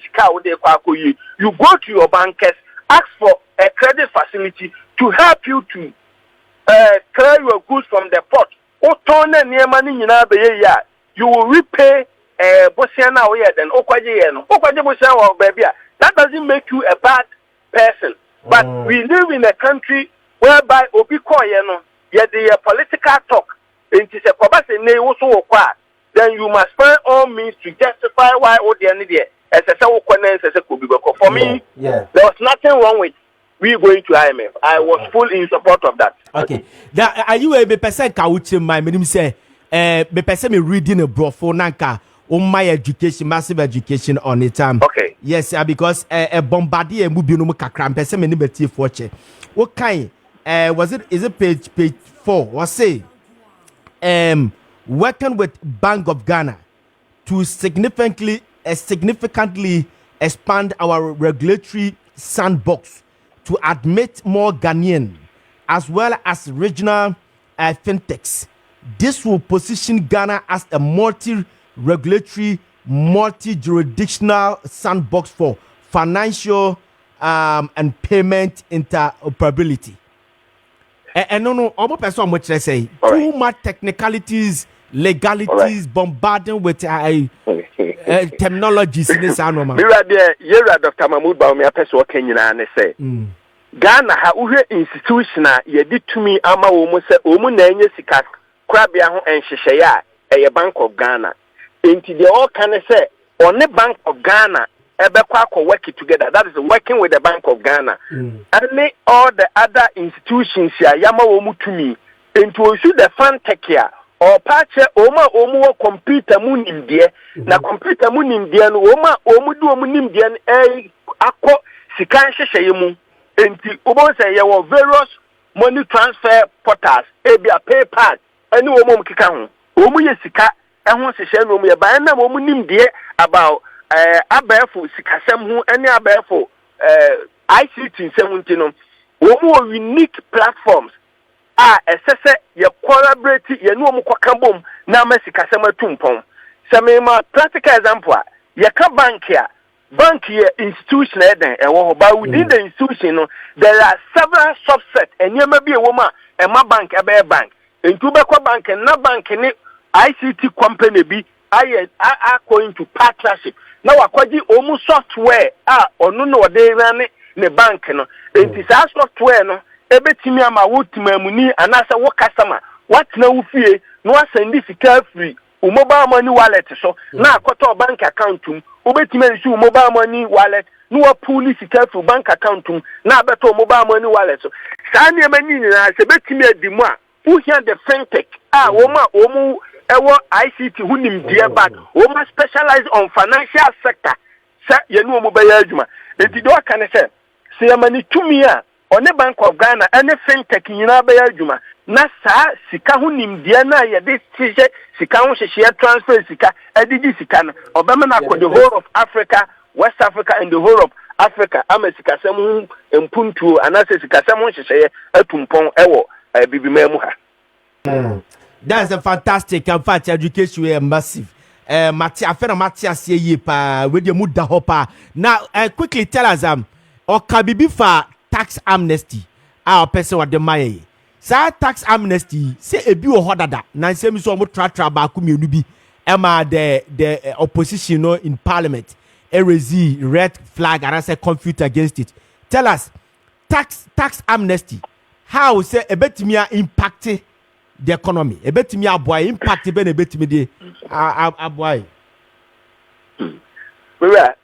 you go to your bankers, ask for a credit facility to help you to clear your goods from the port. O turn near money you will repay Bosiana then baby. That doesn't make you a bad person. But we live in a country whereby yet the political talk into a then you must find all means to justify why all the end there. For me, there was nothing wrong with we going to IMF. I was fully in support of that. Okay. That are you a person kauche my minimum say be person me reading a brofo nanka on my education, massive education on it. Okay. Yes, because a bombardier mubi no kakra person me nibeti forche. What kind was it? Is it page 4? What say? Working with Bank of Ghana to significantly expand our regulatory sandbox to admit more Ghanaian as well as regional fintechs. This will position Ghana as a multi-regulatory, multi-jurisdictional sandbox for financial and payment interoperability. And no, almost person much I say too much technicalities, legalities, bombarding with terminologies in this animal. Yera Dr. Mahmoud Baumia person Kenya and say Ghana ha uhe institution ye di tumi ama wo mu se omu na enye sika krabia ho enhyehyɛ ya a Bank of Ghana. Enti they all can say on the Bank of Ghana work it together. That is working with the Bank of Ghana. And all the other institutions here, Yama Omutumi, into the fan tech here, or patch Omu computer moon in there, na computer moon in there, Oma Omudu Omunim Dian, Ako Sikansha Shayamu, and Obo say there were various money transfer portals, Abia PayPal, and Omum Kikamu, Omu Sika, and once a share Omu, by an Omunim dear about. Abefo sikasem hu ene abefo ICT 17 wo unique platforms essese ye collaborate ye no mo kwakabom na ma sikasem atumpon semema practical example ye ka bank here institution eden ewo but within the institution no there are several subset enyema bi ewo ma ema bank ebe bank entu be kwa bank na bank ni ICT company bi are going to partnership. Now akwaji omu software onu no de rane ne bank no. Enti sa software no ebetimi ama wotimamuni anasa wo customer what na wo fie no send sika free o mobile money wallet so na akoto bank account tum obetimi nsu mobile money wallet no wa pull sika free bank account tum na abeto mobile money wallet so sa ne mani ni na se betimi adimu a who hear the fintech omu ewo ICT hunim dear back we specialize on financial sector sa yenu omu baya adwuma enti do kan say se yamani tumi a on the Bank of Ghana any fintech nyina baya adwuma na saa sika ho nimdeɛ na yɛde hyehyɛ sika ho hyehyɛ transfer sika adigi sika no ɔbɛma na akɔ the whole of Africa, West Africa and the whole of Africa ama sikasɛm ho mpuntuo anaasɛ sikasɛm ho hyehyɛ atumpɔn ɛwɔ bibima mu ha. That's a fantastic. In fact, education is massive. Mati afena mati asiye ye pa wedi muda hopa. Now, quickly tell us or kabibi for tax amnesty. Our person wa demaye. Sa tax amnesty say ebi o hodada. Na se mi so mo tra ba ku mienu bi. Emma the opposition no in parliament. Erezi red flag and I say confute against it. Tell us tax amnesty. How say ebetimia impacted the economy? Ebetimi aboy impact be na ebetimi de aboy. We were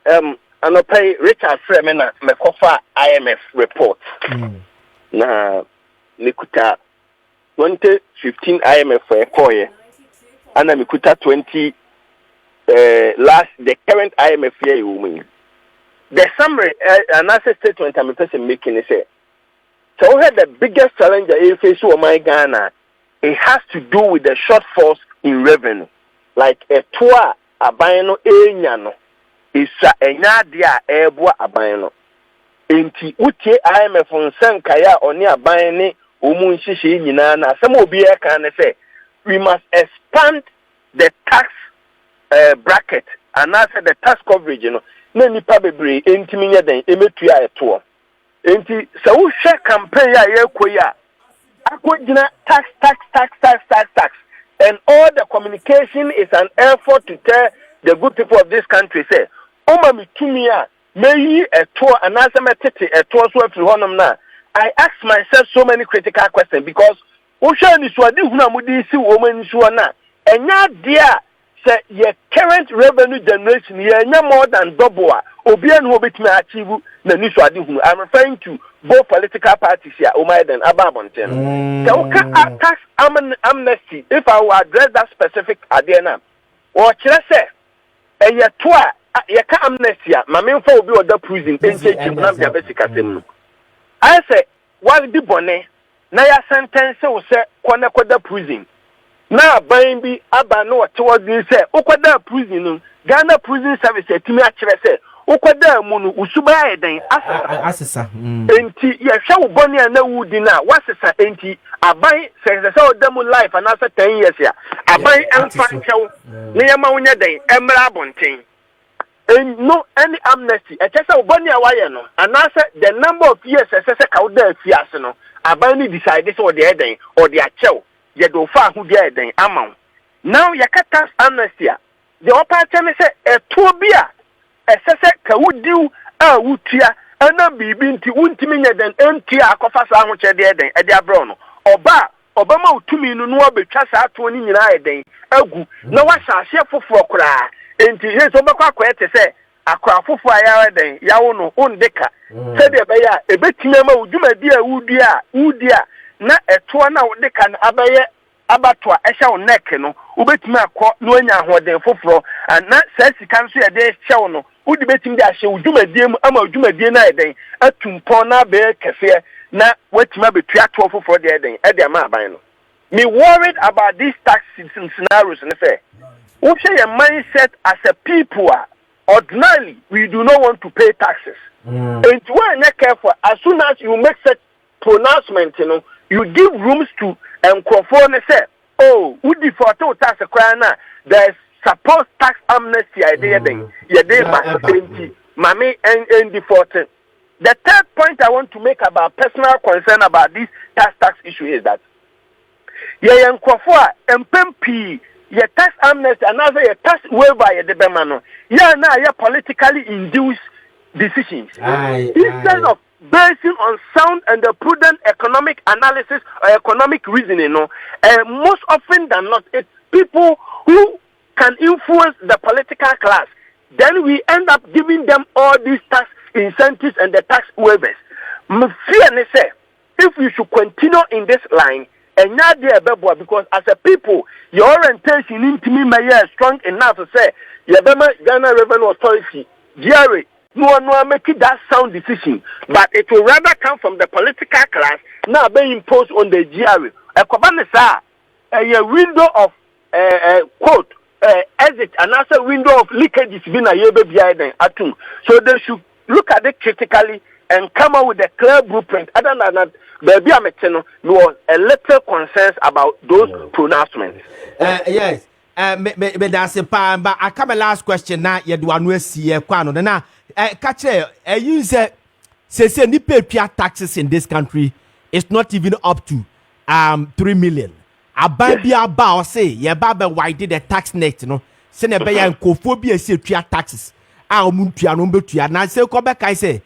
anopay Richard Fremena me kofa IMF report. Na nikuta 2015 IMF for koye. Ana mikuta 20 the current IMF year you mean. The summary analysis statement I'm person making is say so we had the biggest challenge that face to my Ghana. It has to do with the shortfalls in revenue. Like a tour abayano enyano is a enyadia eboa abayano. Enti utie IMF on sankaya oni abayane umu nshishi nyina na some obi e kan say we must expand the tax bracket and also the tax coverage na nipa bebre enti minya den emetua eto. Enti so wo hwe campaign ya yekoya tax, and all the communication is an effort to tell the good people of this country say, "Oma mi tumia may a tour and answer me a tour so if you na." I ask myself so many critical questions because Ocean is what mudi si woman suana and ya dear say your current revenue generation ye more than double obian who bit me achieve na niswadi. I'm referring to both political parties here, Omaiden, Ababonten. So, tax amnesty, if I will address that specific idea, or should I say, a year twa, yaka amnesty, my main for will be the prison, I say, what the bonnet, Naya sentence will say, Quanacoda prison. Now, baby, Abano towards this, say, Okwada prison, Ghana prison service, Timia say, Okwada munu usubaya den asesa enti ya hwa uboni na wudi na wasesa enti aban se odemu life and after 10 years ya aban emfa nchew ne yama wonya den emra abonten and no any amnesty etesa uboni awaye no and the number of years esese ka woda afiase no aban ni decide so de den or de achew ye do fa hu de den amount now yakata amnesty the opportunity say etobia esese ka wudiu a wutua ana bibi nti wuntimi nya den entia akofa sa ho chede eden ede abro no obama utumi no no obetwa sa ato ni nyina eden agu na wahyaahye foforo kora enti yeso bekwa akoete se akora foforo aya eden yawo no ondeka se de be ya ebetimi ma udwumadi a wudia na eto na wodeka na abaye abatwa ehya wo neck no ubetimi akọ no anya ahoden foforo ana sa sika nso ye de hyew no udi betim de ahye udwumadie mu ama udwumadie na eden atumpon na be kese na watima betua to foforo de eden e de ma aban no me worried about these tax scenarios and say we share your mindset as a people ordinarily we do not want to pay taxes and when you careful as soon as you make such pronouncement you give rooms to conform and say oh udi for to tax na there is suppose tax amnesty idea then mami and defaulting. The third point I want to make about personal concern about this tax issue is that MPP tax amnesty another tax waiver na politically induced decisions instead of basing on sound and the prudent economic analysis or economic reasoning most often than not it's people who can influence the political class. Then we end up giving them all these tax incentives and the tax waivers. If we should continue in this line, and not there because as a people, your orientation into me may strong enough to say, Ghana Revenue Authority, Jerry, no one making that sound decision, but it will rather come from the political class now being imposed on the GRA Ekobanisa a window of quote exit and also window of leakages been a year behind atum. So they should look at it critically and come up with a clear blueprint. Other than that, baby, I'm no a little concerns about those pronouncements. Yes. Me that's a pan, but I come a last question now. You do anwe see kwano na catch you say ni pay taxes in this country is not even up to 3 million. Aban bia ba o say ye ba be wide the tax net no se na be ya nkofo bi ese tua taxes a omuntua no betua na se ko be kai say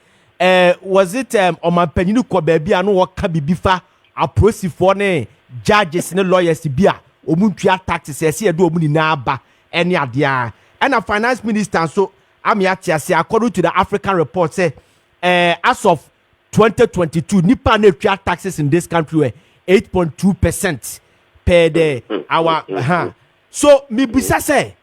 was it omanpanyinu ko ba bia no wo ka bibifa aprosifo ne judges ne lawyers bia omuntua taxes ese do omuni na aba ene adea and a finance minister so amiatia say according to the African report say as of 2022 nipa na tua taxes in this country were 8.2% per day our so me bisa say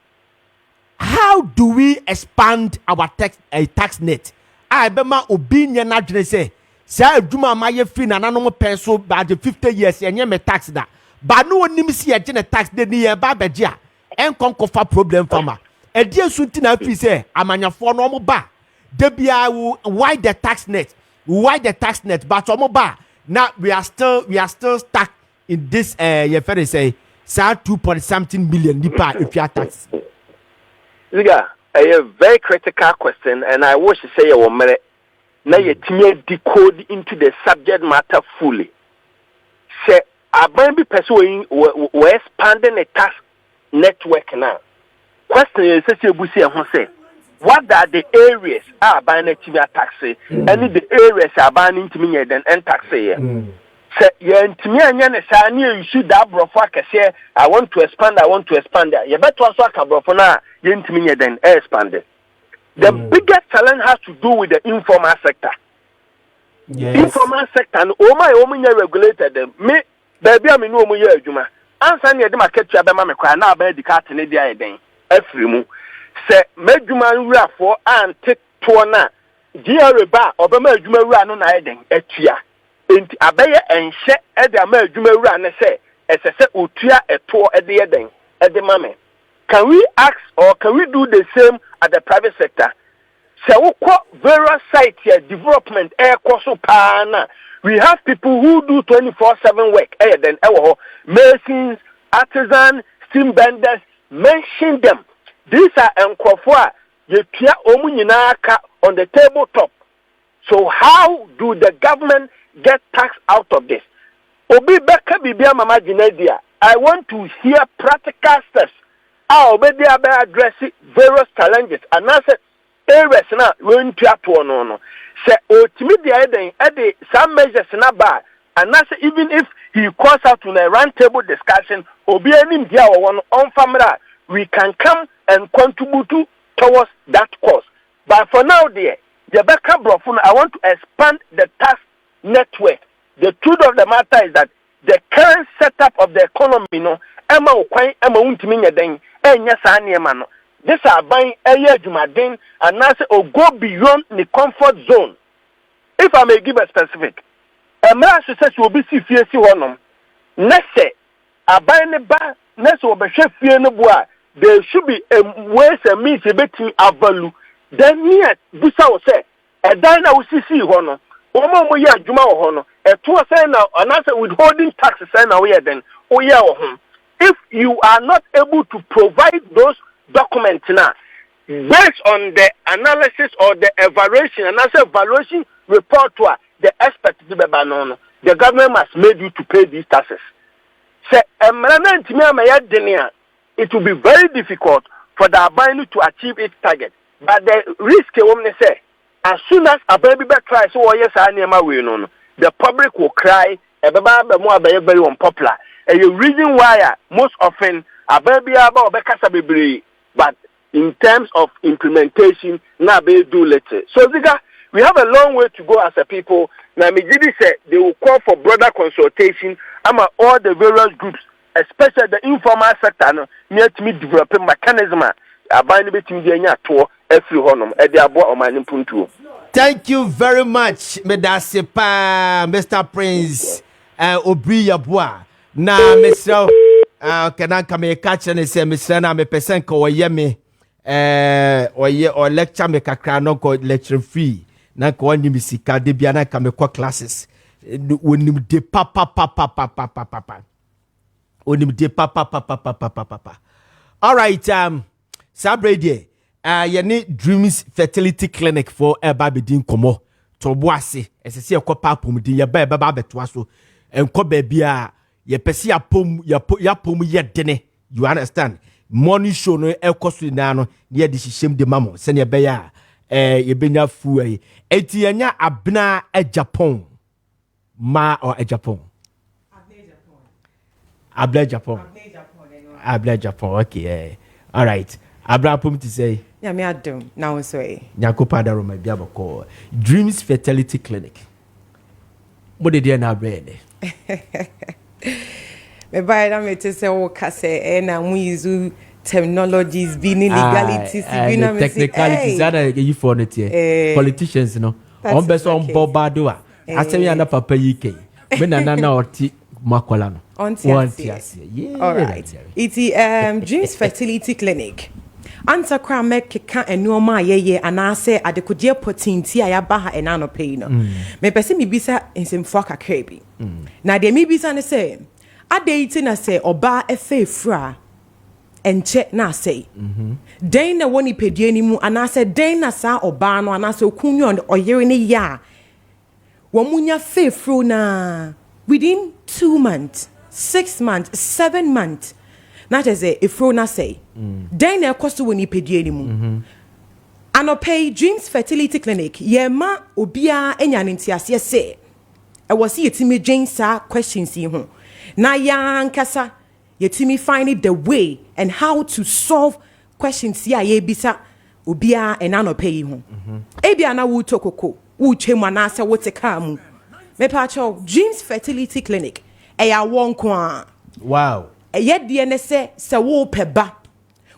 how do we expand our tax net I bema obi nya na dwene say say adwuma maye free na nanom peso by the 50 years enye me tax da ba no onim si ye ne tax de ni ye ba beje a enkonkofa problem farmer e die sunti na free say amanyafo no mo ba de bia why the tax net but omo ba now we are still stuck in this you fair say 2.something billion nipa if you tax. Ziega, a very critical question, and I wish to say you were now you decode into the subject matter fully. Say, I be pursuing we're expanding a tax network now. Question is, say, what are the areas are buying taxi? Any the areas are buying to me and taxi. Say, you should have say, I want to expand there. You better also have brofona, you then expand it. The biggest challenge has to do with the informal sector. Yes. Informal sector, and my regulated them. Me, baby, I mean, no more juma. Answer near the market, Abama, cry now by the cat in the day, then. Every say, make juma for and take tuana. Dear bar, Obama juma run on Iden, etia. Enti abaye enhye e de ama adwuma wura ne se esese otua eto e de yeden e de mame. Can we ask or can we do the same at the private sector? Se wo various sites here development e koso pa na we have people who do 24/7 work then masons, artisans, steam benders, mention them. These are enkrofo a yetua omu nyina aka on the tabletop. So how do the government get tax out of this? Obi beka bibia mama Ginedia. I want to hear practical steps. How obedi abe address various challenges. And I said, areas na when to no. Say ultimately ede some measures na ba. And I said even if he calls out to a round table discussion, obi enim dia on family, we can come and contribute towards that cause. But for now, dear, Jebeka Brofun, I want to expand the tax network. The truth of the matter is that the current setup of the economy, no, this are buying area Jumadin and now say go beyond the comfort zone. If I may give a specific, a man says will be CFC one. Next say, a buying a bar, next will be chef bois. There should be a ways and means a bit of value. Then yet, Busa will say, a diner will see one. Omo mo ya adwuma wo ho no eto say na anase withholding taxes na we then o ya wo ho. If you are not able to provide those documents now based on the analysis or the evaluation report to the expert the government must make you to pay these taxes. Say it will be very difficult for the Abanu to achieve its target. But the risk a woman say as soon as a baby cries, oh yes, I near my way, no, the public will cry, a baby very unpopular. And the reason why most often a baby about Bekasabi, but in terms of implementation, now they do later. So Ziega, we have a long way to go as a people. Now Mijidi said they will call for broader consultation among all the various groups, especially the informal sector, near to me developing mechanism. Thank you very much, Mr. Prince Obri Yabua. na mesrɛ kana ka me catch ne say mesrɛ na me person ka oye me or lecture me kakra no ko lecture free na ko oni misika de bia na ka me ko classes onim de papa onim de papa. All right, Sabrede, ye Dreams Fertility Clinic for Babidin Komo, Toboase, as I see a copa pum, dear Babetwaso, and Cobebia, ye pesi a pum, ya pum yet dene, you understand? Money show no el cosinano, near the shame de mammo, send your bear, ye benya fue, etianya abna a Japan, ma or a Japan. Abla Japan, okay, all right. Abraham to say, yeah, me adum now say. Nyakopada Roma Biaba call Dreams Fertility Clinic. What did you now read? Me buy them to say o kase and we use terminologies, being legalities, technicalities. That you for it here. Politicians, you know. On best on Bobadua. I say you papa UK. When anana or tea makolano. All right. It's Dreams Fertility Clinic. Answer cram make can and no ma ye and I say at the could potin tia ya baha and ano pay no. Me person me bisa in some fuck a crabby. Now they may be the same. A dating I say or bar a fe fra and check na say. Dana woni pediani mu and I said Dana sa or bar no and I so kunyon or year in a ya. Wamunya fe fru na within 2 months. 6 months, 7 months. Not as a ifrona say. Then there cost to when you pay anymore. And pay Dreams Fertility Clinic. Ye ma obia enyanintias say. I was see Timmy Jane sa questions home. Na yan kasa ye Timmy find it the way and how to solve questions ya ye bisa obia and ano pay home. Ebia na wu tokoko. Wu chema na sa wote kamu. Me pacho Dreams Fertility Clinic. Eya won kwa. Wow. Yet the NSA se wo peba.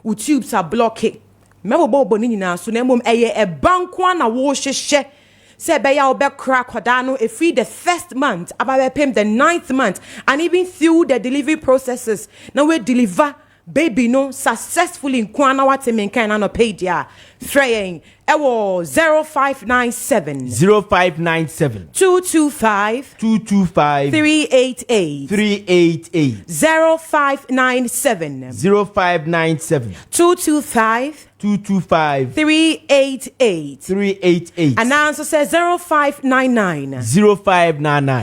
U tubes are blocked. Me wo bo boni nyina so na mom eye e bankwa na wo hwehwe. Se be ya obe crack hodano e free the first month, about pay the 9th month, and even through the delivery processes. Now we deliver baby no successfully in kwana wate menkan na no pay dia. Fraying ewo 0597 225 388 0597 225 388 and answer says 0599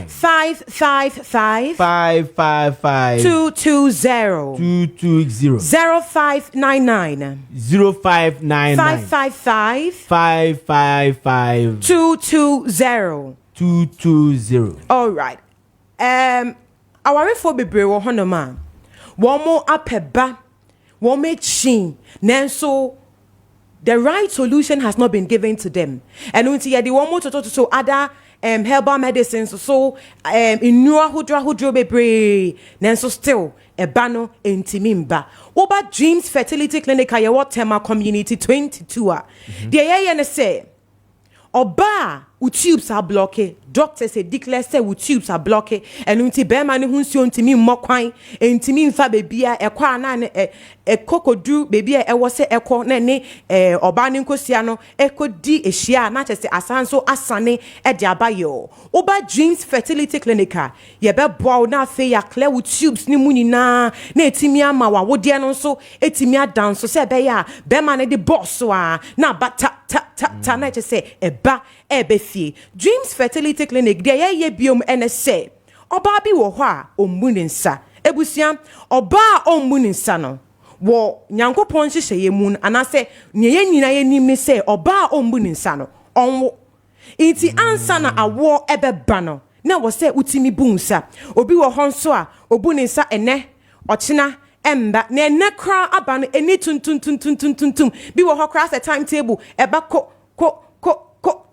555 220 0599 555 220. All right. Our info be brave or honor one more apeba, one more chin, nanso. The right solution has not been given to them. And when you the one more to so other herbal medicines so in new hudra bebre nanso still a bano intimimba. Oba Dreams Fertility Clinic ya what tema community 22 the ya say oba tubes are blocked. Doctors say declare say tubes are blocked and unti be man hu nsi ontimi mmokwan entimi mfa bebia ekwa na ekokodu bebia ewo se eko na ne oba ne nkosia no ekodi ehia na chese asanso asane e de abayo oba Dreams Fertility Clinic ye be boa na fe ya clear tubes ni mu nyina na etimi ama wa wode no so etimi adanso se be ya be man de boss wa na bata ta na chese eba ebefie Dreams Fertility Clinic de ye biom NSA oba bi wo ho a ombuni nsa ebusia oba ombuni nsa no wo nyankopon hyehyeye mu anase ne ye nyina ye nim ne se oba ombuni nsa no onwo iti ansa na awo ebeba no na wo se utimi bu nsa obi wo ho nso a obuni nsa ene ochina emba na ene kra aba no eni tuntuntuntuntuntum bi wo ho kra se timetable eba ko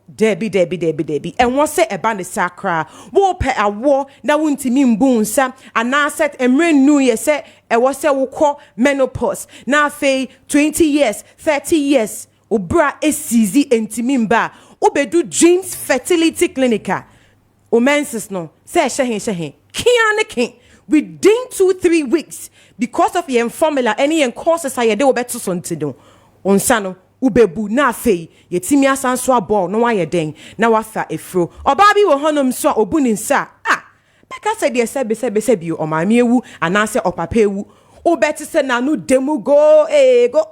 Debbie. And what say about the sacra? Wo pe a war na wuntimi mbunsa and na set emre new ye say e was say wo call menopause. Na fe 20 years, 30 years. Obra esizi entimi mba. Obedu Dreams Fertility Clinic. O menses no. Say shehe. Kiane kin. within 2-3 weeks because of your formula any and courses I do better something do on sano ubebu na fe yetimi asanso abo no waye den na wafa efro obabi wo honom so obuni nsa beka said ye sebe o maami ewu anase opapa ewu ubeti se na no demu go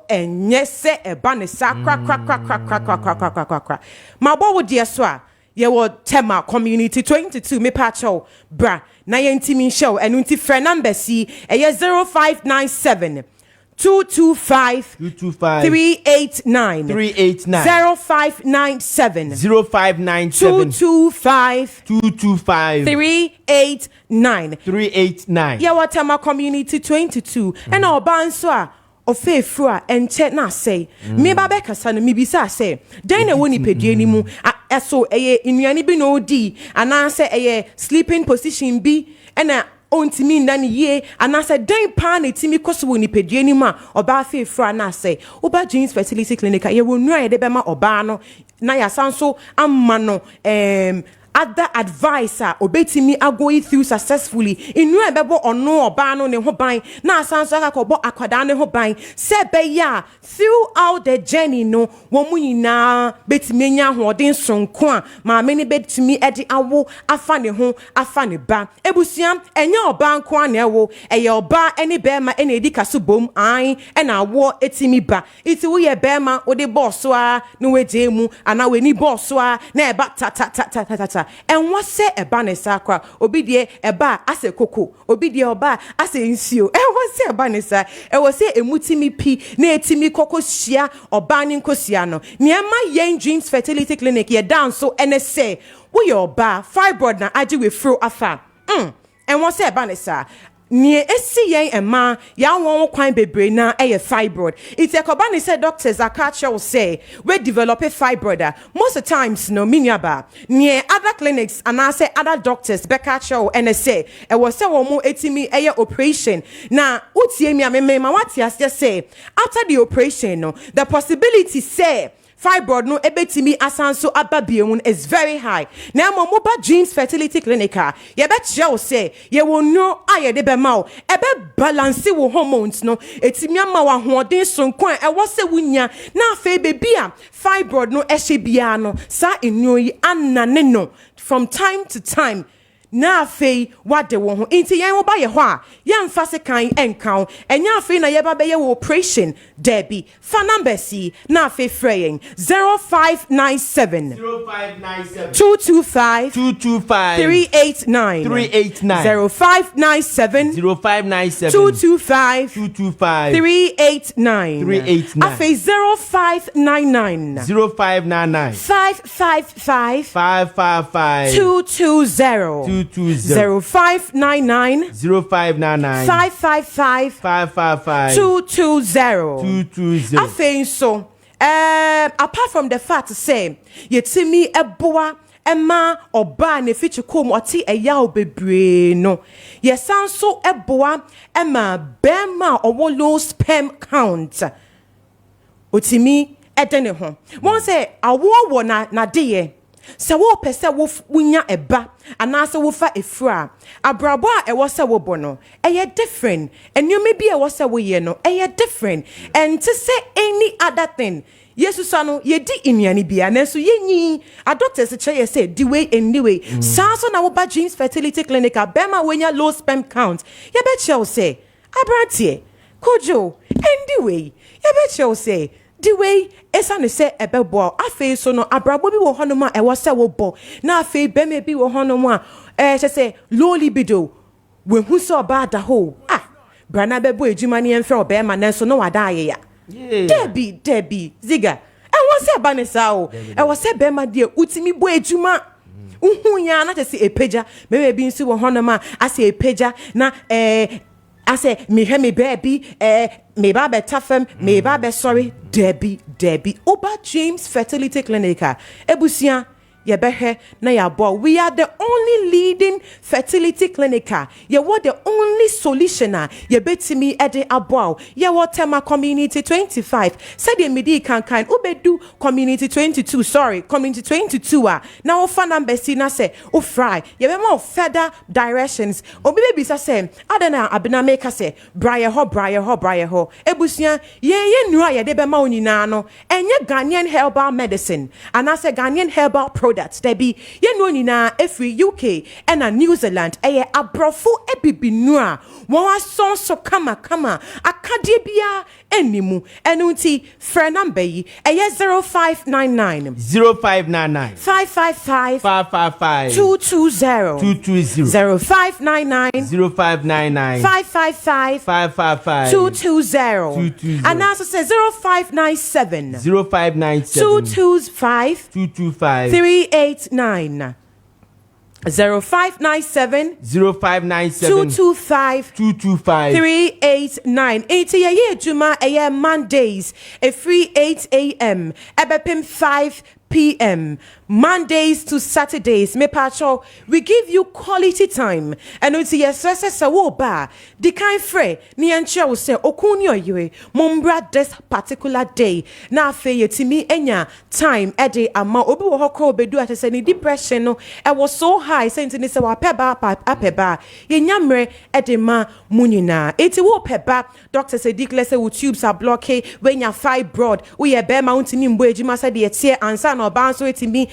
enye se eba ne sa kra mabo wo de so a ye wo tema community 22 me pacho bra na ye ntimi show enu nti frɛ number si 0597 225 389 0597 225 389 ya watama community 22 and oban so a ofefru a enche na say me ba be kasa no me bisa say den na woni pedie ni mu eso eye inuane bi no di ana say eye sleeping position bi ena ontimi ndani ye anase den pa na timi koso woni pedie ni ma oba afefru na say oba jeans fertility clinic ye wonu aye de be ma oba no na ya sanso amma no other advisor obetimi agoing through successfully inu ebebo ono oba no ne ho ban na asanso akakobo akwada ne ho ban se be ya throughout the journey no wo mu nyina betimi nya hoden sonko a ma me ne betimi edi awo afa ne ho afa ne ba ebusuam enya oba nko a na ewo eye oba ene be ma ene edi kaso bom an ena awo etimi ba iti wo ye be ma wo de boss a no weje mu ana we ni boss a na eba ta and what say a banner sacra, obedie a bar as a cocoa, obedie oba as a insio, and what say a banner sa, and was say a mutimi p, near Timmy Coco Shia or Banning Cosiano, near my young dreams fertility clinic, ye down so and say, we your bar, fibroid na aji with through afar. And what say a banner sa. Near SCA and ma, ya won't quite be na a fibroid. It's a cobani said doctors are catcher say we develop a fibroid. Most of the times no minyaba. Near other clinics and I say other doctors Becca show and say it was so more 80 a operation. Now utie me what you just say after the operation no the possibility say fibroid no ebetimi asanso ababiun is very high. Now moba jeans fertility clinica. Ye bet you say ye will know aye de be ma ebe balance wo hormones no etimi ama wa hoden sonkwan e wo se wunya na fe baby a fibroid no ehye bia no sa enyo yi anane no from time to time. Na fe wade wo ho inti yen wo ba ye ho a yen fa se kan enkan enya fe na ye ba be ye operation debi fa number C na fe freying 0597 225 389 0597 225 389 afe 0599 555 220 0599 555 220 I think so. Apart from the fact to say, yetimi eboa Emma oba ne fichu kom oti eya obebre no. Ye sound so eboa Emma bema owo low sperm count. Otimi edene ho. Won say awo wo na de se wo pese wo wunya eba anase wo fa efra abrabo a ewo se wo bono eye different enyo bi ewo se wo ye no eye different and to say any other thing Jesus ano ye di inuani bia nanso yenyi a doctors say say the way anyway sanso na wo ba jeans fertility clinic abema wenya low sperm count ye be chew say abrante kojo anyway ye be chew say the way esa ne se ebebo afi so no abrabo bi wo hono ma e wo se wo bo na afi be me bi wo hono ma se low libido we hu so ba da ho brana bebo ejuma ne enfe obe ma na so no wada aye ya Debbie Ziega e wo se ba ne sa o e wo se be ma de utimi bo ejuma uhu ya na se epeja me bi nsi wo hono ma ase epeja na ase me he me baby me ba be tafem me ba be sorry Debbie Oba James Fertility Clinic ebusia yɛbɛhwɛ na yɛaboa. We are the only leading fertility clinic. Yɛwɔ the only solution yɛbɛtumi ɛde aboa. Yɛwɔ Tema Community 25. Sɛdeɛ medi kankan ubedu Community 22. Sorry, Community 22 na ofa number si na sɛ o fry. Yɛbɛma further directions. Obi bebisa sɛ adana abena make sɛ braye ho ebusua ye nura yɛde bɛma wo nyinaa no ɛnyɛ Ghanaian herbal medicine anase Ghanaian herbal products there be ye no nyinaa every UK and New Zealand ɛyɛ abrɔfo ebibi nura wɔn ason so kama akadie bia enimu ɛnu nti frɛ number yi ɛyɛ 0599 555 220 0599 555 220 and also say 0597 225 389 0597 225 389. Iti ye juma eye Mondays a free 8 a.m. ebepim 5 p.m. Mondays to Saturdays. Me pacho, we give you quality time. And it's yes, wo ba. The kind free ni ancha will say okunyo yue mumbra this particular day. Na fe yetimi enya time ede ama obi wo hoko bedu ate se ni depression no e was so high saying ni se wa peba ye nyamre ede ma munina. Eti wo peba doctor say declare say wo tubes are blocked when your fibroid we ye be mountain mbo ejuma say de tie ansa no ban so etimi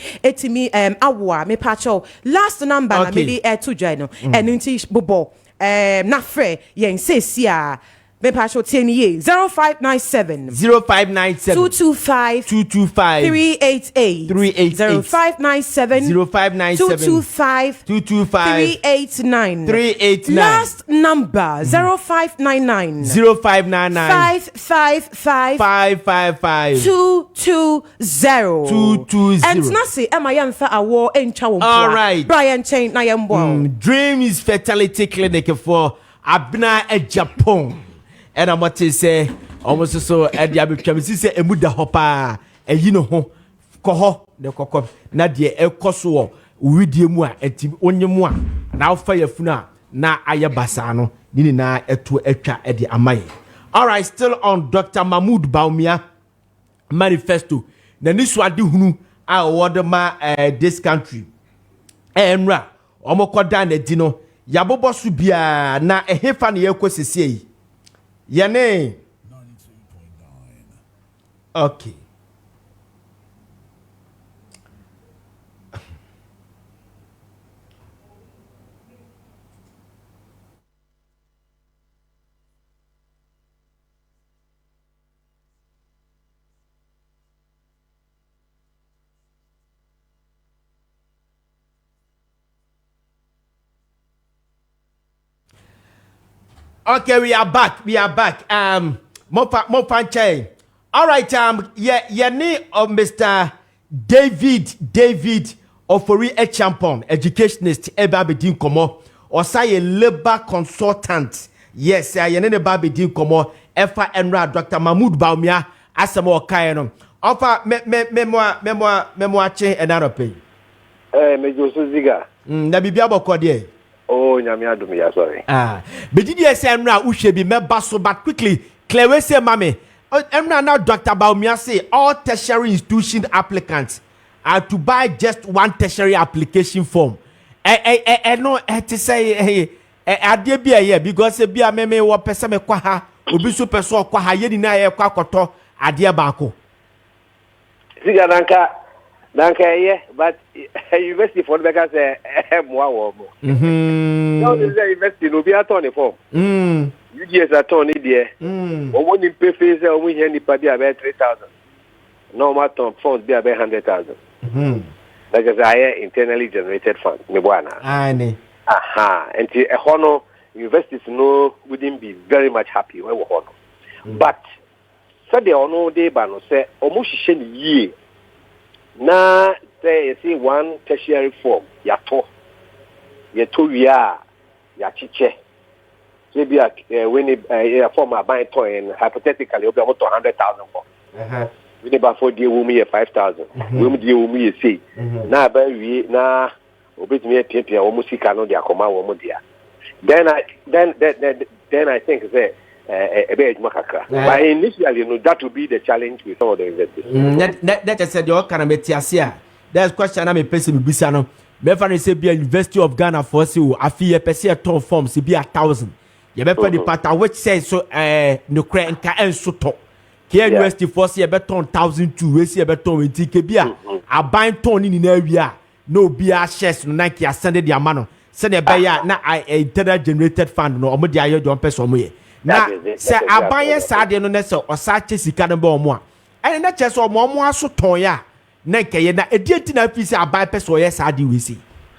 awa me pacho last number na me de to join no enunti bobo na frɛ yen sesia me pacho 0597 225 388 0597 225 389 last number 0599 555 220 and nasi am I am for awo encha wo all right Brian Chain na yembo Dreams Fertility Clinic for Abna Japan. And I'm what to say almost so at the Abicam say a muda hopa a yino ho coho the coco nadia el coso with you moi et onye moi now fire funa na ayabasano nini na etu echa edi amaye. All right, still on Dr. Mahmoud Baumia manifesto na niswadi hunu a award ma this country enra omokoda na dino yabobo su bia na ehefa na yekwesese yi Yane 92.9. Okay. Okay, we are back. Mopanche. All right, name of Mr. David Ofori Echampon, educationist, eba bedin komo, or say a labor consultant. Yes, your name bedin komo, Efa Enra, Dr. Mahmoud Baumia, Asamo Kayanom. Offer memoir chain and another pay. Major Ziega. Nabibiabo Cordier. Oh, Nyamia Dumia, sorry. But did you say Emra Ushe be basso, but quickly, Claire say, Mammy, Emra now Dr. Baumia say all tertiary institution applicants are to buy just one tertiary application form. No, to say, I dare be a year because a beer meme or pesame quaha, Ubisu peso quaha yedina quacoto, a dear Bako. Ziega Danke, yeah, but university for the because more. No, this university no be attorney form. You just attorney there. Or when you pay fees, we hear the party about 3,000. Normal term funds be about 100,000. Like as I internally generated funds. Aye. Aha, and the honor universities no wouldn't be very much happy when we honor. But so they honor they ban say almost ye. Na say you see one tertiary form yato we are chiche maybe when a form are buying toy and hypothetically you'll be about 100,000 for we never for the woman 5,000. We the woman say. Now we na obit me pia almost cannot dia koma wo dia. Then I think say a bit makakra. But initially, that would be the challenge with some of the investors. That I said, you can be here. There's question I'm a person Bisano. Beverly say be a University of Ghana for you. I feel a person ton forms be 1,000. You better the part which says so no crank and so talk. Here University for see a better 1,002, we see a better 20 kbia. A bind ton in area. No beer shares no Nike ascended your man. Send a buyer na I internal generated fund no omodia you don't pay some way. Na say abaye sade no na say osache sika no ba omo a ene na che so omo aso ton ya na nkeye na edienti na fi say abaye pese oye sade we si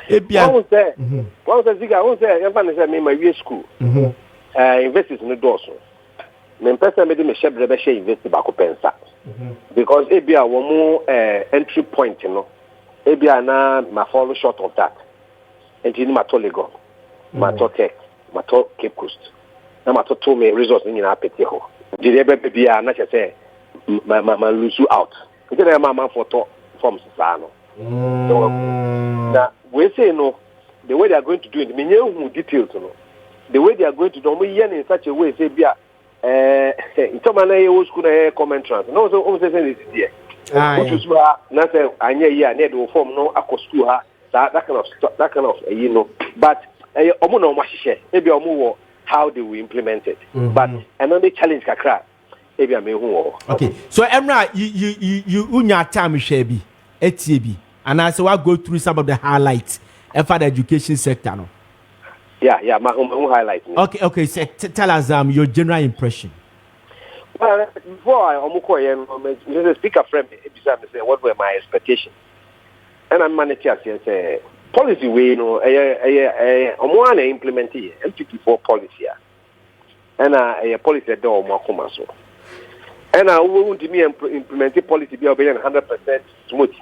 ebia won say Ziega won say yan fan say me my school investors no doors me pese me de me shebre be share invest ba ko pensa because ebia wo mo entry point no ebia na ma fall short of that enti ni ma to Lagos ma to Tech ma to Cape Coast na mato to me resource ni na pete ho dide be bia na che say ma lose out dide ma photo forms sa no na we say no the way they are going to do it me nyehu details no the way they are going to do mo yen in such a way say bia into man na school na comment trans no so say this there which is why na say anya here na the form no akọ school ha that kind of you know but omo na omo hihye e bia omo wo how they will implement it. But another challenge kakra maybe I'm okay, so Emra, you unya time share bi etb and I say we go through some of the highlights for the education sector no. Yeah, my own highlights. Okay, so tell us your general impression. Well, before I the speaker friend say what were my expectations, and I'm managing to say policy way, you know, I'm implementing MPP4 policy, and a policy that don't work so. And I want to me implement policy be 100% smooth.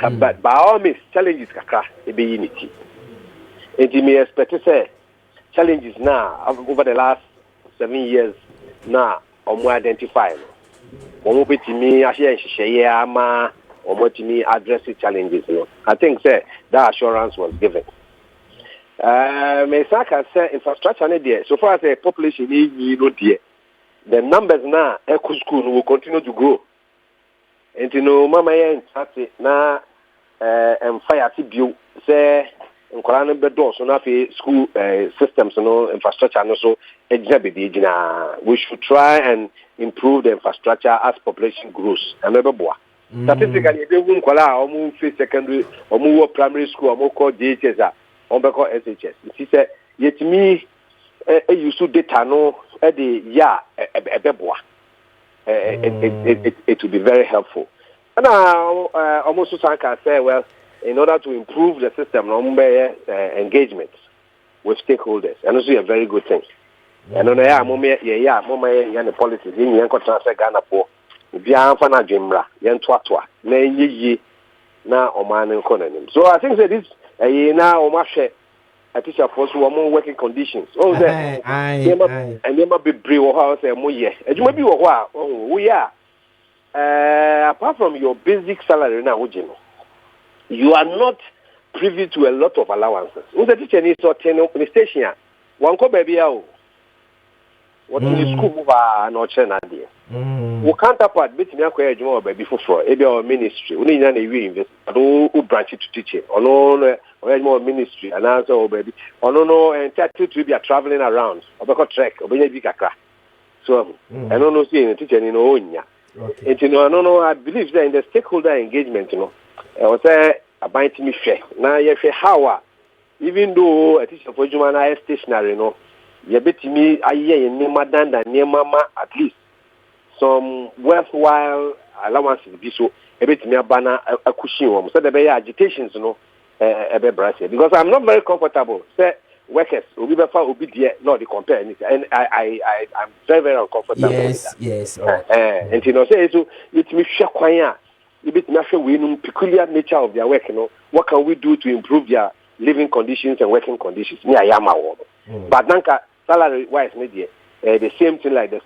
But by all means, challenges kakra be unity. And me expect to say challenges now over the last 7 years now more identified. One be to me actually share ma or what me address the challenges. You know, I think that assurance was given. Mesaka say infrastructure there. So far as the population is there, the numbers now eco school will continue to grow. And you know, mama yen chat na and fire to build say in Koran bedo so na school systems no infrastructure no so we should try and improve the infrastructure as population grows. And statistically, they won't call our secondary or primary school or call DHS or call SHS. She said, yet me, you should data no, it will be very helpful. And almost can say, well, in order to improve the system, engagement with stakeholders, and also a very good thing. And on the policies in Yanko transfer Ghana for. Bia fa na dwemra ye ntoatoa na enyeyi na oman nkonanim. So I think that this na o ma hwe a teacher for so mo working conditions. Oh say and never be brave or how say mo ye. Adwuma bi wo ho a we are apart from your basic salary na wo no. You are not privy to a lot of allowances. When the teacher needs to attend the station, one ko baby o. What in school move no chena there. We counterpart between akwa ejuma baby for ebi our ministry. We need na we invest. Do branch to teaching. Ono ejuma ministry and answer baby. No entitled to be traveling around. Obeko trek, obenya bi kakra. So I don't know see teacher ni no onya. And you know no I believe that in the stakeholder engagement you know. I was say about me share. Na ye share how even though a teacher for ejuma na stationary you know. You bet me aye nema danda nema ma at least some worthwhile allowances be so a bit me abana akushi so the agitations no because I'm not very comfortable say workers obi befa obi there not the compare anything and I'm very very uncomfortable with that. Yes and you know say so it me hwe kwan a you bet me hwe we no peculiar nature of their work you know what can we do to improve their living conditions and working conditions me ayama wo but nanka salary wise media the same thing like the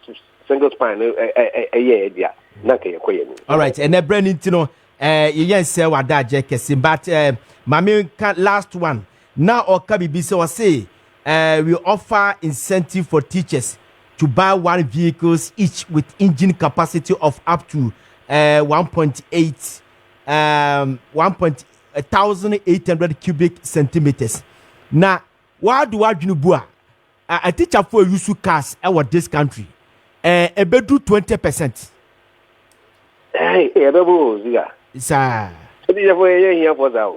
single spine a year there na ka yekoye ni. All right, and Brandon Tino you say what that Kessben, but mami last one now or kabibi so say we offer incentive for teachers to buy one vehicles each with engine capacity of up to 1,800 cubic centimeters. Now, why do I do a teacher for use cars our this country? A bedu 20%. Hey, ebebo Ziega. Sir. Odi je for here for that.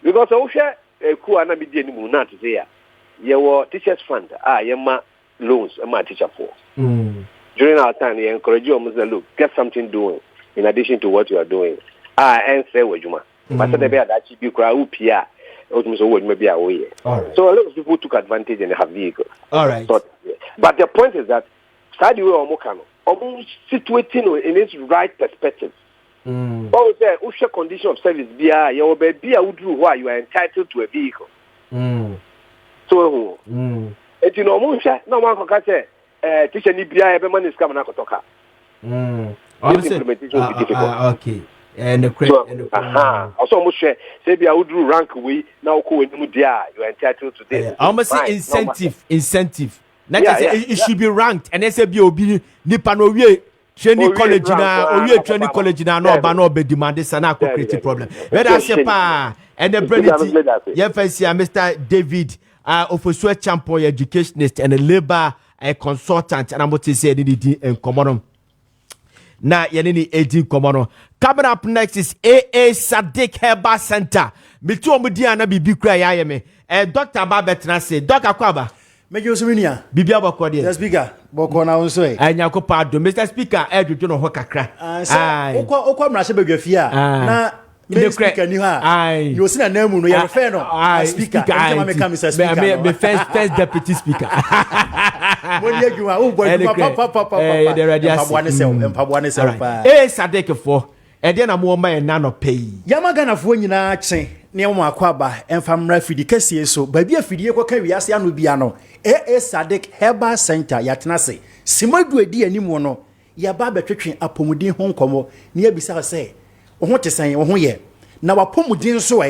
Because o share ku ana bi die ni mu na to say ya. Ye wo teachers fund ye ma loans ma teacher for. During our time, we encourage you to look, get something doing in addition to what you are doing. And say what you want. But the bear that you crowd PR, maybe away. So a lot of people took advantage and have vehicles. All right. But the point is that Sadi or Mokano, almost situating in its right perspective. Oh, say, Usha condition of service, BR, your baby, I would do why you are entitled to a vehicle. So, it's no one can say. Teacher ni bia ebe man is come na kotoka. Implementation will be difficult. Okay. And the also almost say bia would do rank we now ko enimu dia you are entitled to this. Almost say incentive. It should be ranked and say bi obi nipa no wie training college na no ba no be demand sana ko create problem. Where that say pa and the branding yeah first Mr. David Ofosua champion educationist and a labor a consultant and I'm about to say in common. Now you need 18 common. Coming up next is AA Sadiq Herbal Center. Me too omudiana bibi kura ya me. Dr. Babetra say Dr. Kwaba. Mejo suminia. Bibi abako de. The speaker. Boko na unso e. Anyako pado. Mr. Speaker, edwo no ho kakra. Okwa mra se begwafia na me speaker ni ha. You see na name no you refer no. Speaker. Come make Mr. Speaker. Me first deputy speaker. Money aguma wo boy papa. The radio. Mpaboane se pa. Sadek for. E de na mo ma e na no pay. Yamagana fo nyina chen. Ne mo akwaba emfamra fidi kese so babi afidie kwa wiase anu bia no Sadiq Herbal Center yatena se simadu edi animu no ya ba betwetwe apomudin ho nkomo ne abisa se wo ho tesan wo ho ye na wapomudin so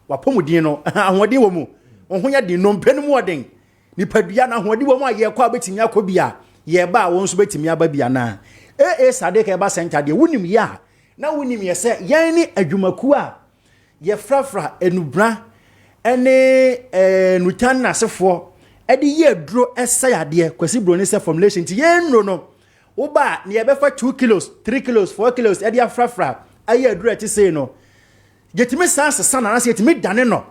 wapomudin no ahode wo mu wo ho ya di no mpenu mu oden nipadua na ahode wo mu aye kwa betimi akobia ye ba wo nso betimi aba bia na Sadiq Herbal Center de wunim ya na wunim ye se yan ni adwumaku a ye frafra enubra ene nutan nasefo edi ye dro esayade kwasi bro ne se formulation ti ye nro no wo ba ne ye befa 2 kilos 3 kilos 4 kilos edi afrafra aye dro eti sei no getimi sanse sana na se etimi dane no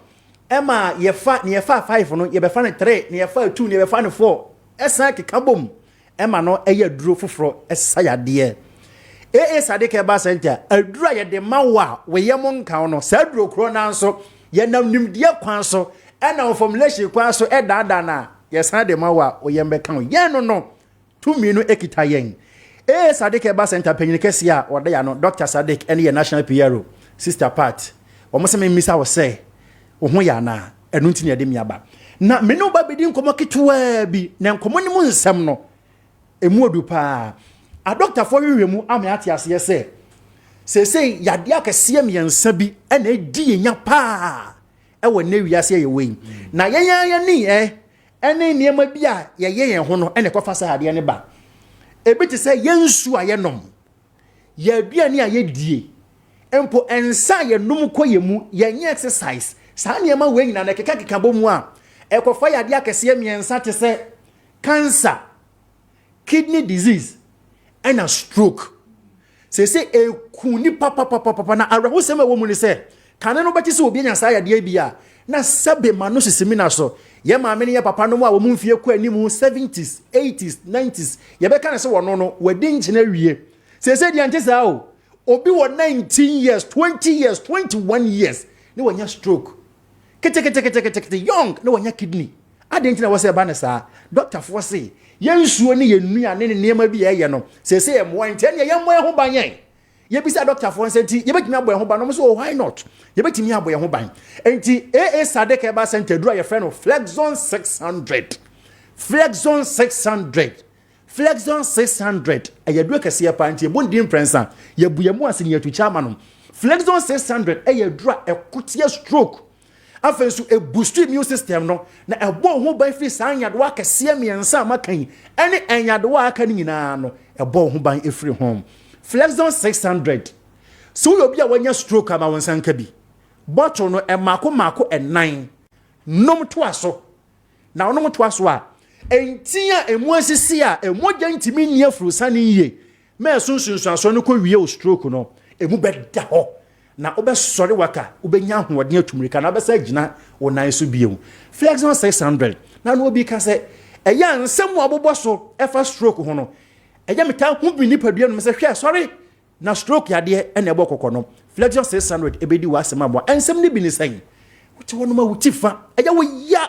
ema ye fa 5 no ye befa ne 3 ne ye fa 2 ne ye befa ne 4 esa kekabom ema no aye dro foforo esayade Sadiq Herbal Center adura ye de mawa we ye monka no saduro kro na nso ye nam nimdie kwan so na formulation kwan so dada na ye san de mawa o ye mbeka ye no tumi no ekita yen Sadiq Herbal Center penyin kese a oda ya no Dr. Sadiq ene ye national PRO sister part o mo se me misa wo se wo ho ya na enu ntini ye de miaba na me no ba bedi nkomo ketwa bi na nkomo ni mu nsem no emu odu pa a doctor for you mu ame ate ase se yade akese miensa bi ena edi enya pa wo na wiase ye we na yenya ni ene niema bi a ye yen ho no ene kofa sa ade ne ba ebiti se yensu aye nom ye aduani a ye die empo ensa ye num koyemu ye nye exercise sa niema we nyina na keka bomu a ekofa yade akese miensa te se cancer, kidney disease and a stroke. Say kuni papa na arahu sema wo mu ni se kana no beti se obi anya sa ya de bia na sabe manu sisimina so ye ma me ne papa no mu a wo mu mfie ko animu 70s 80s 90s ye be kana se wo no wadi ngina wie say di ante sa o obi wo 19 years 20 years 21 years ne wanya stroke kete young ne wanya kidney adentina wo se ba ne sa doctor for say yensuo ne yenua ne niema bi ye no sese ye mo ante ne ye mo ho ban ye ye bisa doctor for senti ye betimi abo ye ho ban no so why not ye betimi abo ye ho ban enti Sadiq Herbal Center dura ye friend of Flexon 600 Flexon 600 Flexon 600 ayadua kase pa ntie bondi imprensa yabuyamu ase ne yatu chama no Flexon 600 ayadura ekotia stroke afenso e boost immune system no na ebo ho ban free sanyadoa kase miensa makan ene enyadoa aka nyina no ebo ho ban efiri home Flexon 600 so you be a wanya stroke ama wonsanka bi bottle no e mako enan nom to aso na nom to aso a entia emu asisi a emogya ntimi nia frusane yie me sunsunsu aso no ko wie o stroke no emu beda ho na obesore waka obenya hoɔden atumrika na obesa gina onan so biemu Flexon 600 na no obi ka se eya nsɛm abobɔ so efa stroke ho no eya meta ho bi nipadua no me se hwɛ sorry na stroke yade ene ebo kokɔ no Flexon 600 ebedi wa asɛm abo ensɛm ne bi ne sɛn wote wono ma wutifa eya wo ya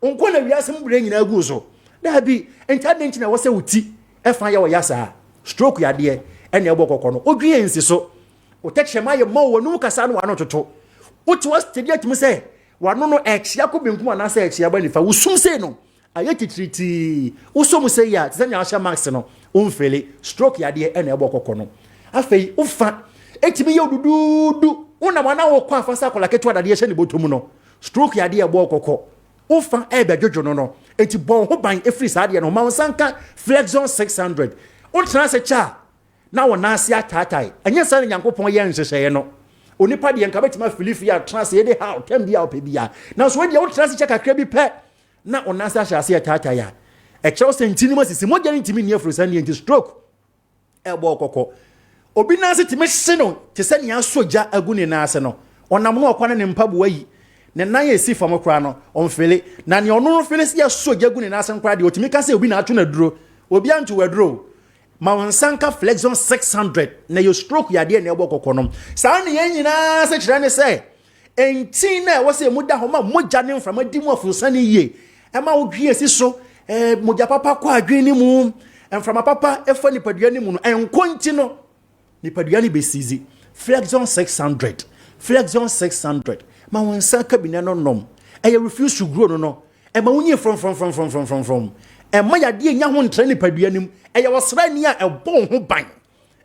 onko na wi asɛm bure nyina agu so da bi entade ntina wo se wuti efa ya wo ya saa stroke yade ene ebo kokɔ no odwie ensi so otechema ye mo wonu kasa no wano toto wote was tedia timi se wano no exia ko benkum ana se exia ba nifa wusum se no aye titriti usum se ya tsanya asha max no umfele stroke yade ene ebo kokɔ no afei ufa etimi ye odududu una mana wo kwa afasa kola ketu adade ye hye ne botomu no stroke yade ebo kokɔ ufa ebe djojo no eti bon ho ban efri saade no ma sanka Flexon 600 utra se cha na wona ase atatai enye sane nyankopon ye nhyehyeye no onipa de nka betima filifia trans ye de ha otambia opebia na so de utra se cha kakra bi pe na wona ase ahyase atatai a e chew se ntini masisi mogya ntimi ne afro sane enti stroke ebo kokɔ obi na ase timi hye no te sane ya soja agune na ase no onam no okwane ne mpabu ayi ne nan ye si fam kra no onfele na ne ono no fele si ya soja agune na ase nkra de otimi ka se obi na ato na duro obi anto waduro ma wansanka Flexon 600 na yo stroke yade na ebo kokɔ no saa ne nyina se kire ne se enti na wo se muda ho ma mogya ne mframa di mu afusane yie e ma wo dwie si so mogya papa kwa adwe ni mu mframa papa efa nipadua ni mu no enkonti no nipadua ni besizi Flexon 600 Flexon 600 ma wansanka bi na no nom e refuse to grow no e ma wunye from ma yade nya ho ntra nipadua nim eye wasra ni a ebon ho ban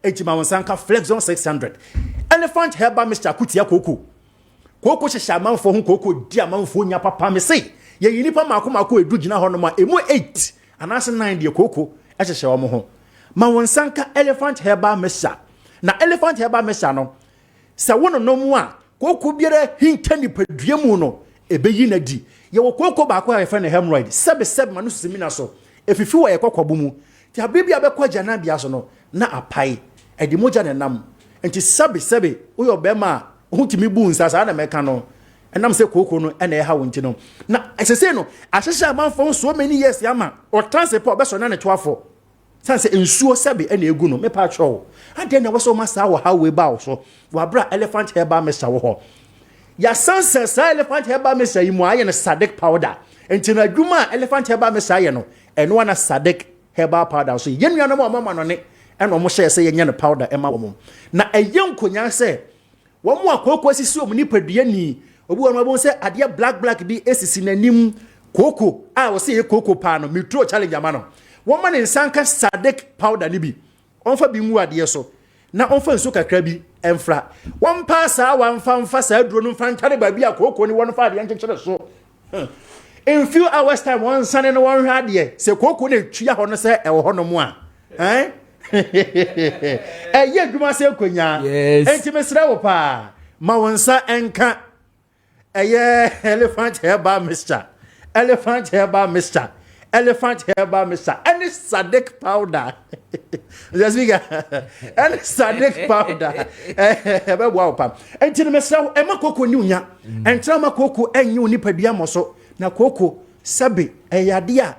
ejima wonsanka Flexon 600 elephant herbal Mr. Kutia koko hyehya amanfo ho koko di amanfo nya papa me se ye yini pa mako edu gina ho no ma emu 8 anase 9 de koko hyehya wo mo ho ma wonsanka elephant herbal Mr. na elephant herbal Mr. no se wono no mu a koko biere hinta nipadua mu no ebeyi na di ye wo koko ba ko afa na hemorrhoid sebe manu simina so efifi wo ye kokɔbo mu ti abibi abekɔ jana bia so no na apai edi moja ne nam enti sebe wo yo be ma hutimi bu nsasa na meka no enam se koko no ena ha wonti no na esese no ahyehya amanfo so many years yama o transport be so na ne toafo sanse ensuo sebe ena egu no me pa twa ade na wo so masa wo ha we ba wo so wa bra elephant herbal mixture wo ho ya sanse sa elephant herbal mixture yi mu aye no sadek powder enti na adwuma elephant herbal mixture ye no eno na sadek herbal powder so yenua no mama no ne eno mo hye se yenye no powder ema wo na eyenkonya se wo mo akoko asisi om ni padua ni obi wo no bo se ade black bi esisi nanim koko a wo se ye koko pa no metro challenge ama no wo ma ne nsanka sadek powder ni bi onfa bi nwu ade so na onfa nso kakra bi emfra won pa sa wanfa sa duro no mfa ntare ba bi akoko ni won fa ade nkekere so in few hours time one sunday no one hard ye se koko na tua ho no se e wo ho no mu a ye dwuma se konya enti mesra wo pa ma wonsa enka elephant herbal mixture and sadek powder Ziega and sadek powder be wow pa enti mesra e ma koko ni unya entra ma koko enyu ni padua moso na koko sabe eyade a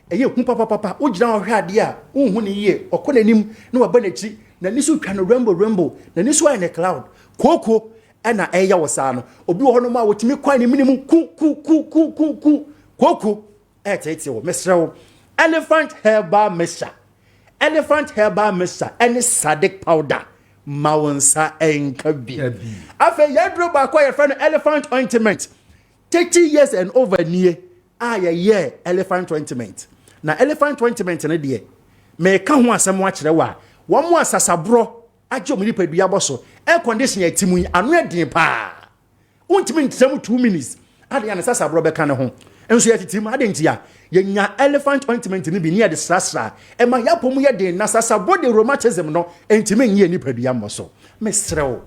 eye hu papa ugina ohwe ade a unhu ne ye okonanim na waba nachi na nisu twa no rainbow na nisu ane cloud koko na eya wosa no obi wo no ma wotimi kwan ne minimu ku koko etete wo mesrewo elephant herbal mixture and sadek powder mawonsa enkabi afa yadro ba kwa ye friend elephant ointment 30 years and over near yeah elephant ointment na elephant ointment ne de me ka ho asem wa kire wa wo mo asasabro agye mo nipa dua boso air condition yatimu anu edin pa untimi ntsem 2 minutes ade ya asasabro be ka ne ho enso yatitim ade ntia yenya elephant ointment ne bi ne de srasra e ma yapom ye de na asasabro de rheumatism no entimi nyi nipa dua boso mesrew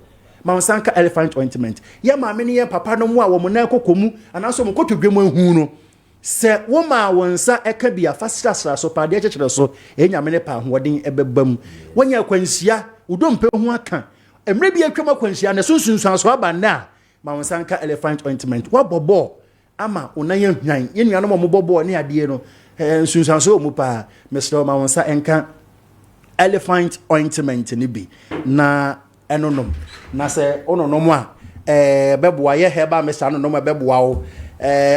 Maunsanka elephant ointment. Ya ma meni ya papa no mu a wo mo na ekokomu anaso mo kotodwemu ahu no. Se wo ma wonsa eka bia fastra so pa de chechire so enya mene pa hoden ebebam. Wonya kwansia udompe hu aka. Emre bia twam kwansia na sunsunsun so aba na Maunsanka elephant ointment. Wa bobo ama onan hwan. Ye nuanom mo bobo ne ade no. Sunsun so mu pa Mr. Maunsa enka elephant ointment ni bi na enonom na se ononom a beboa ye heba mesa no nom beboa wo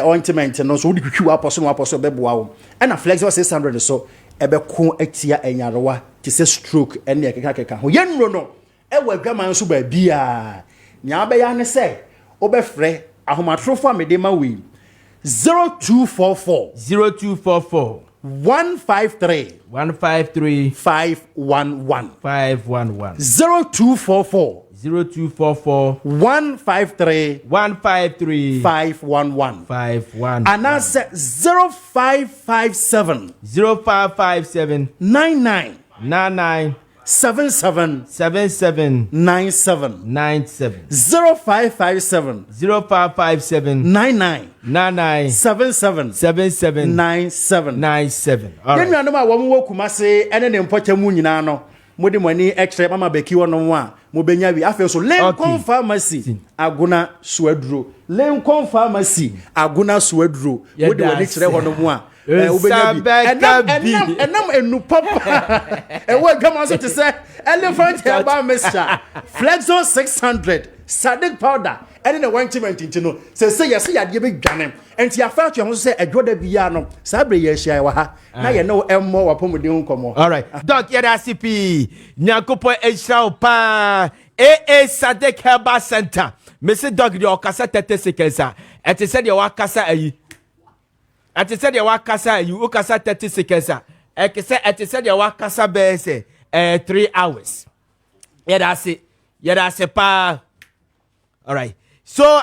ointment no so wodi twitwi aposo beboa wo na flexible 600 so ebeko atia enyarewa ti se stroke ene ekeka ho ye nro no ewa adwaman so ba bia nya be ya ne se obefre ahomatrofo amede ma we 0244 153 511 0244 153 511 and that's 0557 99 77 97 0557 99 77 97 all right yenu anoma wo mo kumase ene ne mpotemu nyina no modi mani extra mama beki wono a mo benya wi afi so Lincoln Pharmacy aguna suaduro Lincoln Pharmacy aguna suaduro modi wani kire hono mu a enam enu papa ewo gama so to say elephant herbal mixture Flexo 600 Sadiq powder and the ointment intino say yes yade be dwane enti afa to ho say adwoda bia no sabre ye hia wa ha na ye no emmo wapomuden nkomo all right doc ye da CP nyakopo ehira pa Sadiq Herbal Center Mr. Doc de okasa 30 seconds et said you wakasa ayi et said you wakasa you okasa 30 seconds et said you wakasa be say 3 hours ye da se pa all right so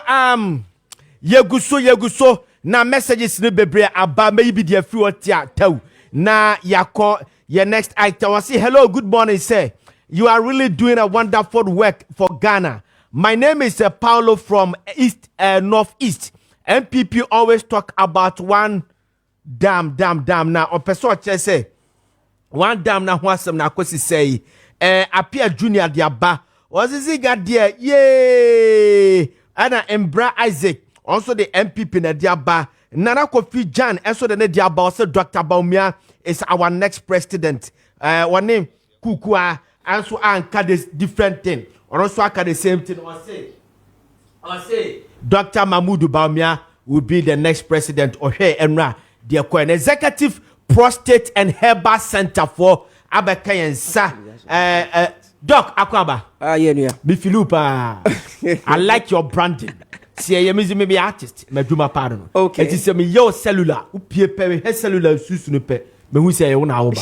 yeguso na messages ni bebre aba maybe the free water tell na yako your next item I say hello good morning sir you are really doing a wonderful work for Ghana. My name is Paulo from Northeast. MPP always talk about one dam now on person say one dam na wasam na kwesi say appear junior diaba was Ziega there yay ana Embra Isaac also the MPP na diaba Nana Kofi Jan also the diaba also Dr. Baumia is our next president one name Kukua also anka this different thing or also anka the same thing or say Dr. Mahmoud Baumia will be the next president or hey Enra the executive prostate and herbal center for Abakayensa Doc Akwaba. Yeah. Bifilupa. I like your branding. See, I am maybe artist. Me do my pardon. Okay. It is me your cellular. Upie pe he cellular susunupe. Me who say you na oba.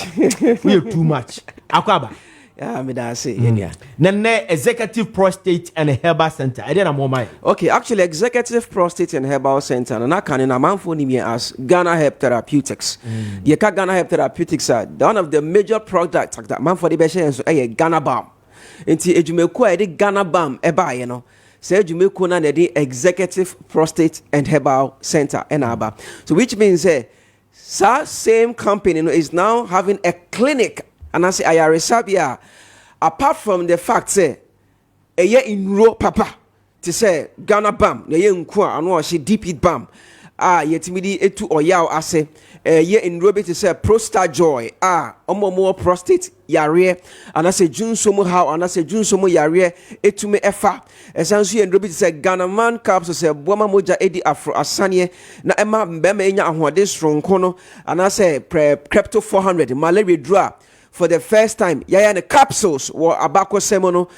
We too much. Akwaba. Yeah, me da say yeah. Nene executive prostate and herbal center. I didn't know my. Okay, actually executive prostate and herbal center na kan na manfo ni me as Ghana Herb Therapeutics. The Ghana Herb Therapeutics are one of the major products that manfo de be share so Ghana Balm. Enti ejumeko e de Ghana Balm e ba ye no. Say ejumeko na de executive prostate and herbal center enaba. So which means same company is now having a clinic. And I say Ayaresabia, apart from the fact say a year in row papa to say Ghana Bam, the young kwa and what she deep it bam. Yet timidi etu or yaw I say a year in Robert to say prostate joy. More prostate yare and I say June somo how and I say June somo yare etu me efa. Essentially and Robert say Ghana man caps to say Boma moja edi afro asanye na emma mbeme enya ahwade strong kono and I say crypto 400 malaria draw. For the first time, yaya the capsules were abako semono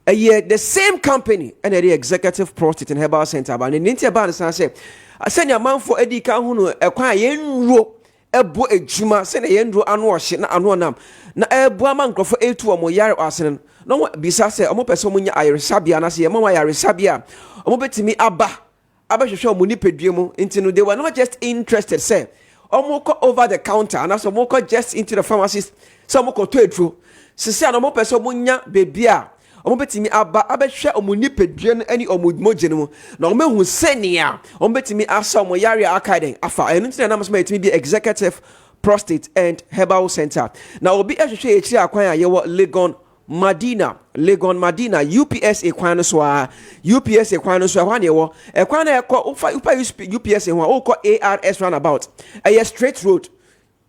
the same company and the executive prostate and herbal center but the ninty about the say I send your man for Eddie Kahunu acquire yenro ebo ejuma send a yendro annual shit na annual nam na ebo man for A2 or moyar arsenal no bisa say omo person munya ayresabia na say mama ayresabia omo betimi aba hwehwe omo ni pedwemu nti no they were not just interested say omo ko over the counter and so omo ko just into the pharmacist so omo ko to edro sisi na omo person munya bebia omo betimi aba hwehwe omo ni pedwe no ani omo moje no na omo hu senia omo betimi asa omo yare akaden afa enu nti na ma etimi bi executive prostate and herbal center na obi hwehwe ekiri akwan a yewo Legon Madina UPS ekwan so a UPS ekwan no so a hwane wo ekwan na ekọ upa UPS ho o kọ ARS roundabout a straight road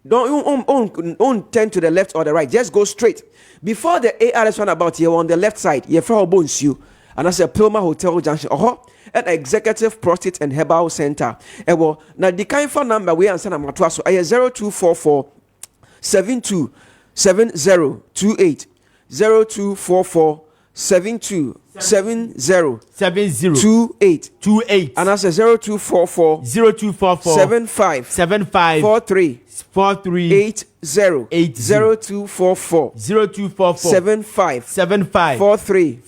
don't turn to the left or the right, just go straight before the ARS roundabout. You're on the left side, you're from Bonsu and that's a Pilma Hotel Junction at Executive Prostate and Herbal Center. Ewo na the kind phone number we answer na matwa so 0244 72 7028 0244 72 70 28 and that's a 0244 75 43 80 0244 75 43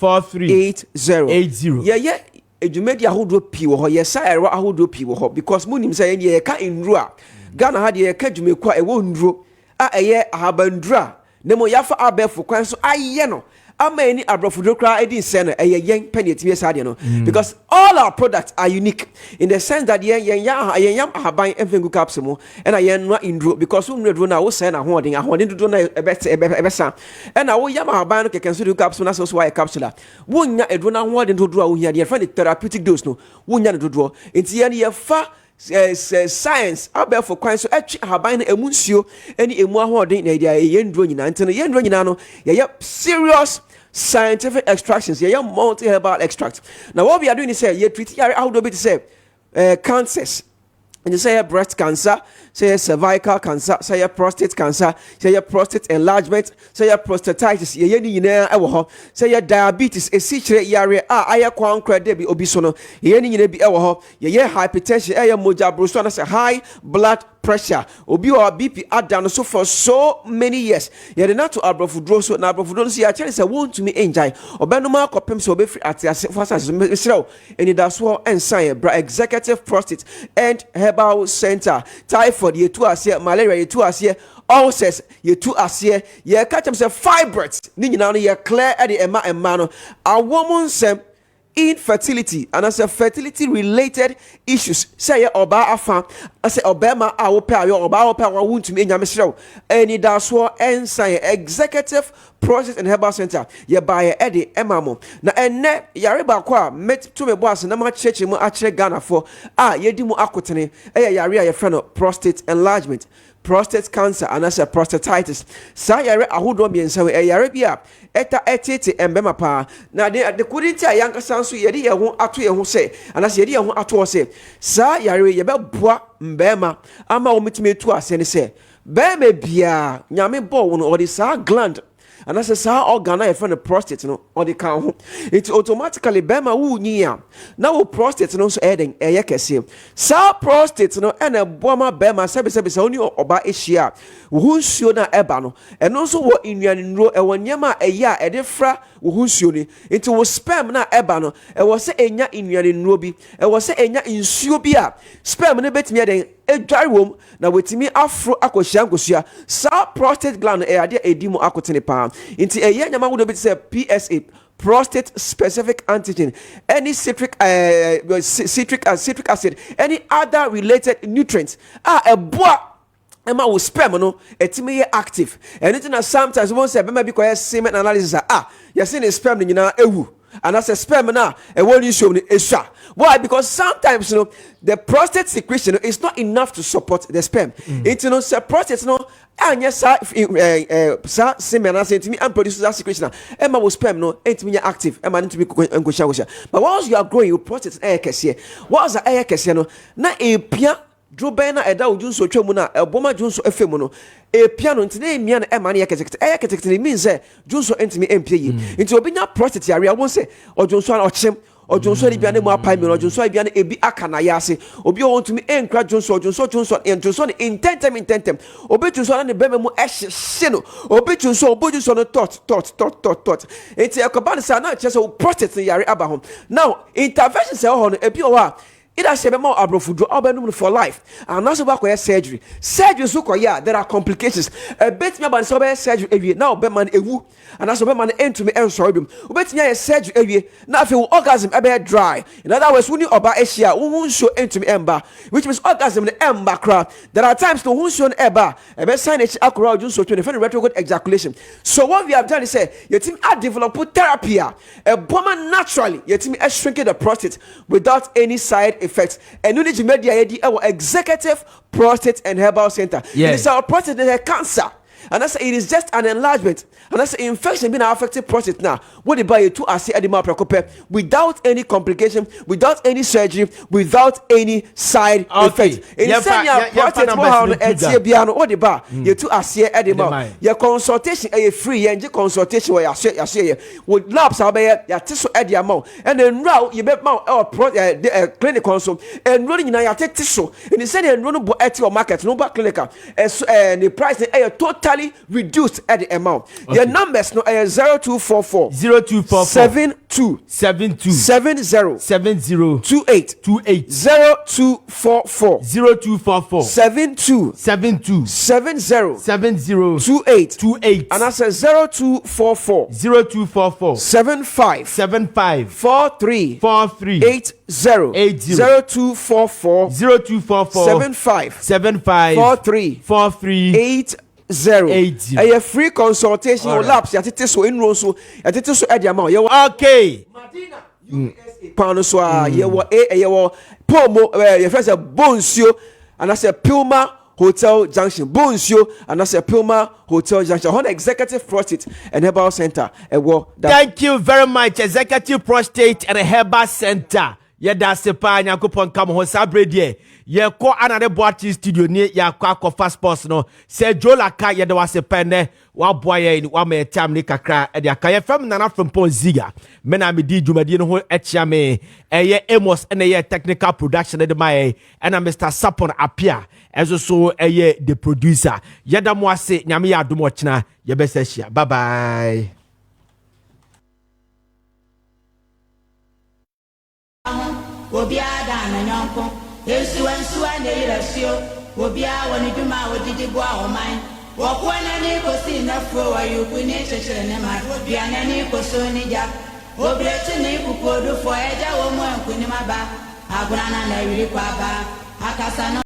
80. Yeah edumedi ahodo pi wo ho yesa ero ahodo pi wo ho because munim say ye ka enru a Ghana ha de ye ka dwumekwa e wo nduro a eye ahabandura nemo yafa abefo kwan so aye no ama any abrofudro kra edin se no yen penny etime sade no because all our products are unique in the sense that yen yam ahaban envengu capsule mo and yen no indro because unredro na wo se na hoden dodo na ebesa and wo yam ahaban no keken so capsule na so why capsule wonya edro na hoden dodo a wo hia de fa therapeutic dose no wonya no dodo enti yen ye fa science abefo kwan so atwi ahaban na emunsuo eni emu ahoden na dia yendro nyina ntino yendro nyina no ye serious scientific extractions, yeah, multi-herbal extract. Now, what we are doing is say, you treat how do we say cancers, and you say breast cancer, say cervical cancer, say prostate cancer, say prostate enlargement, say prostatitis, say diabetes, a secret yare, aya kwan credibi obisono, ye be hypertension, moja brusona, say high blood pressure obi or BP add down so for so many years yet not to abrofudro so na abrofudro so ya chance say want to me enjoy obenoma kopem so be free at for any that's what ensign executive prostate and herbal center typhoid ye tu asie malaria ye tu asie ulcers ye tu asie ye catch them say fibroids ni nyina no ye clear at the emma no a woman sem infertility and as a fertility related issues say oba afa say obema a wo pa yo oba wo pa wo wuntumi enya mesrew any that's what ensign executive process and herbal center ye buy ede emamo na enne yare ba kwa met to me boss na ma cheche mu a kire Ghana for yedi mu akotene yare a ye friend prostate enlargement, prostate cancer and as a prostatitis sa yare ahodo miensa we yare bia eta etete embema pa na de kudinti ayanka sanso yede ye ho ato ye ho se anas yede ye ho ato se sa yare ye be boa mbema ama omitime tu ase ne se be me bia nyame bo wo no odi sa gland and as a sa organ na friend prostate no or the can it automatically bema wu nyia na wo prostate no so eden eye kese sa prostate no ena boama bema sebe se oni oba ehia wo nsuo na eba no eno so wo nnuane nro e wo nyema eye a ede fra wo nsuo ni into wo sperm na eba no e wo se enya nnuane nro bi e wo se enya nsuo bi a sperm ne betimi eden edware wom na wetimi afro akohia nkosua sa prostate gland e ade edimu akotene pa inti eye nyama wo do bit say PSA prostate specific antigen any citric acid any other related nutrients eboa ema wo sperm no etimi ye active anything that sometimes won say be ma bi ko semen analysis you see the sperm nyina ewu and as a sperm na e won show ni esha why because sometimes the prostate secretion is not enough to support the sperm it the prostate anya sa semen na sentimi and produce that secretion emma wo sperm no entimi active emma ntimi nkosha but once you are growing your prostate kese once kese no na epia drobena eda ojunso twemu na eboma junso efemu no e piano ntine emia na ema na yekekete means say junso entimi empie yi nti obinya prostate area won say ojunso na ochem ojunso ni bia na mu apai mi ojunso bia na ebi aka na yase obi o ntumi enkra junso ni intentem obi junso na ne bema mu ehye no obi junso no tot enti ekoba sa na chese prostate yare aba ho now intervention say ho no ebi o wa either say be more abrofudo or for life and also back surgery so there are complications a bit me about surgery ewie now be man ewu and also be man entumi ensorry bim obetnya surgery ewie na fe orgasm be dry in other words when you oba ehia won show entumi emba which means orgasm the emba crowd there are times to won show eba e be sign echi akora ojun so 20 retrograde ejaculation so what we have done is say your team are develop therapy a woman naturally your team is shrinking the prostate without any side effects and you need to media our executive prostate and herbal center. Yes. It is our prostate that has cancer. And that's it is just an enlargement. And that's infection being affected prostate now. What they buy you to see animal preoccupy without any complication, without any surgery, without any side effect. In the prostate what they buy you to see animal. Your consultation is free. Your consultation where you share with labs are by your tissue at the amount. And then now you bet more clinic consult and running in your tissue. And you say and run at your market, no back clinical. And the price is totally reduced at the amount. Okay. Your numbers no 0244 72 70 28 0244 72 70 28 and I say 0244 75 43 80 0244 75 43 80 a free consultation or labs ya tete so enro so ya tete so e dia ma ye okay Madina USA pano so ye wo ye wo pomo ye first Bonsio and I say Pilma Hotel Junction Bonsio and I say Pilma Hotel Junction on executive prostate and herbal center thank you very much executive prostate and herbal center yeda sepa nyakopon kam ho sabrede ye ko another boating studio ni ya kwa fast sports no se jola ka yeda wasepa ne wa boye ni wa me tam ni kakra e de aka ye fam Nana Frimpong Ziega me na me di dwumadi no ho echia me eye Amos and eye technical production de my and Mr. Sapon appear as so eye the producer yeda mo ase nyame ya adom ochina ye besa hia bye bye. Obia na nyonko yesu wansuwa ne yirasio obia woni dwuma odidi bo a oman wokwo na ni kosi na fro wa yuku ni chechere ne ma obia na ni koso ni ja obrechi ni kukodu fo eja wo mu ankuni maba aguna na wiri kwa ba akasa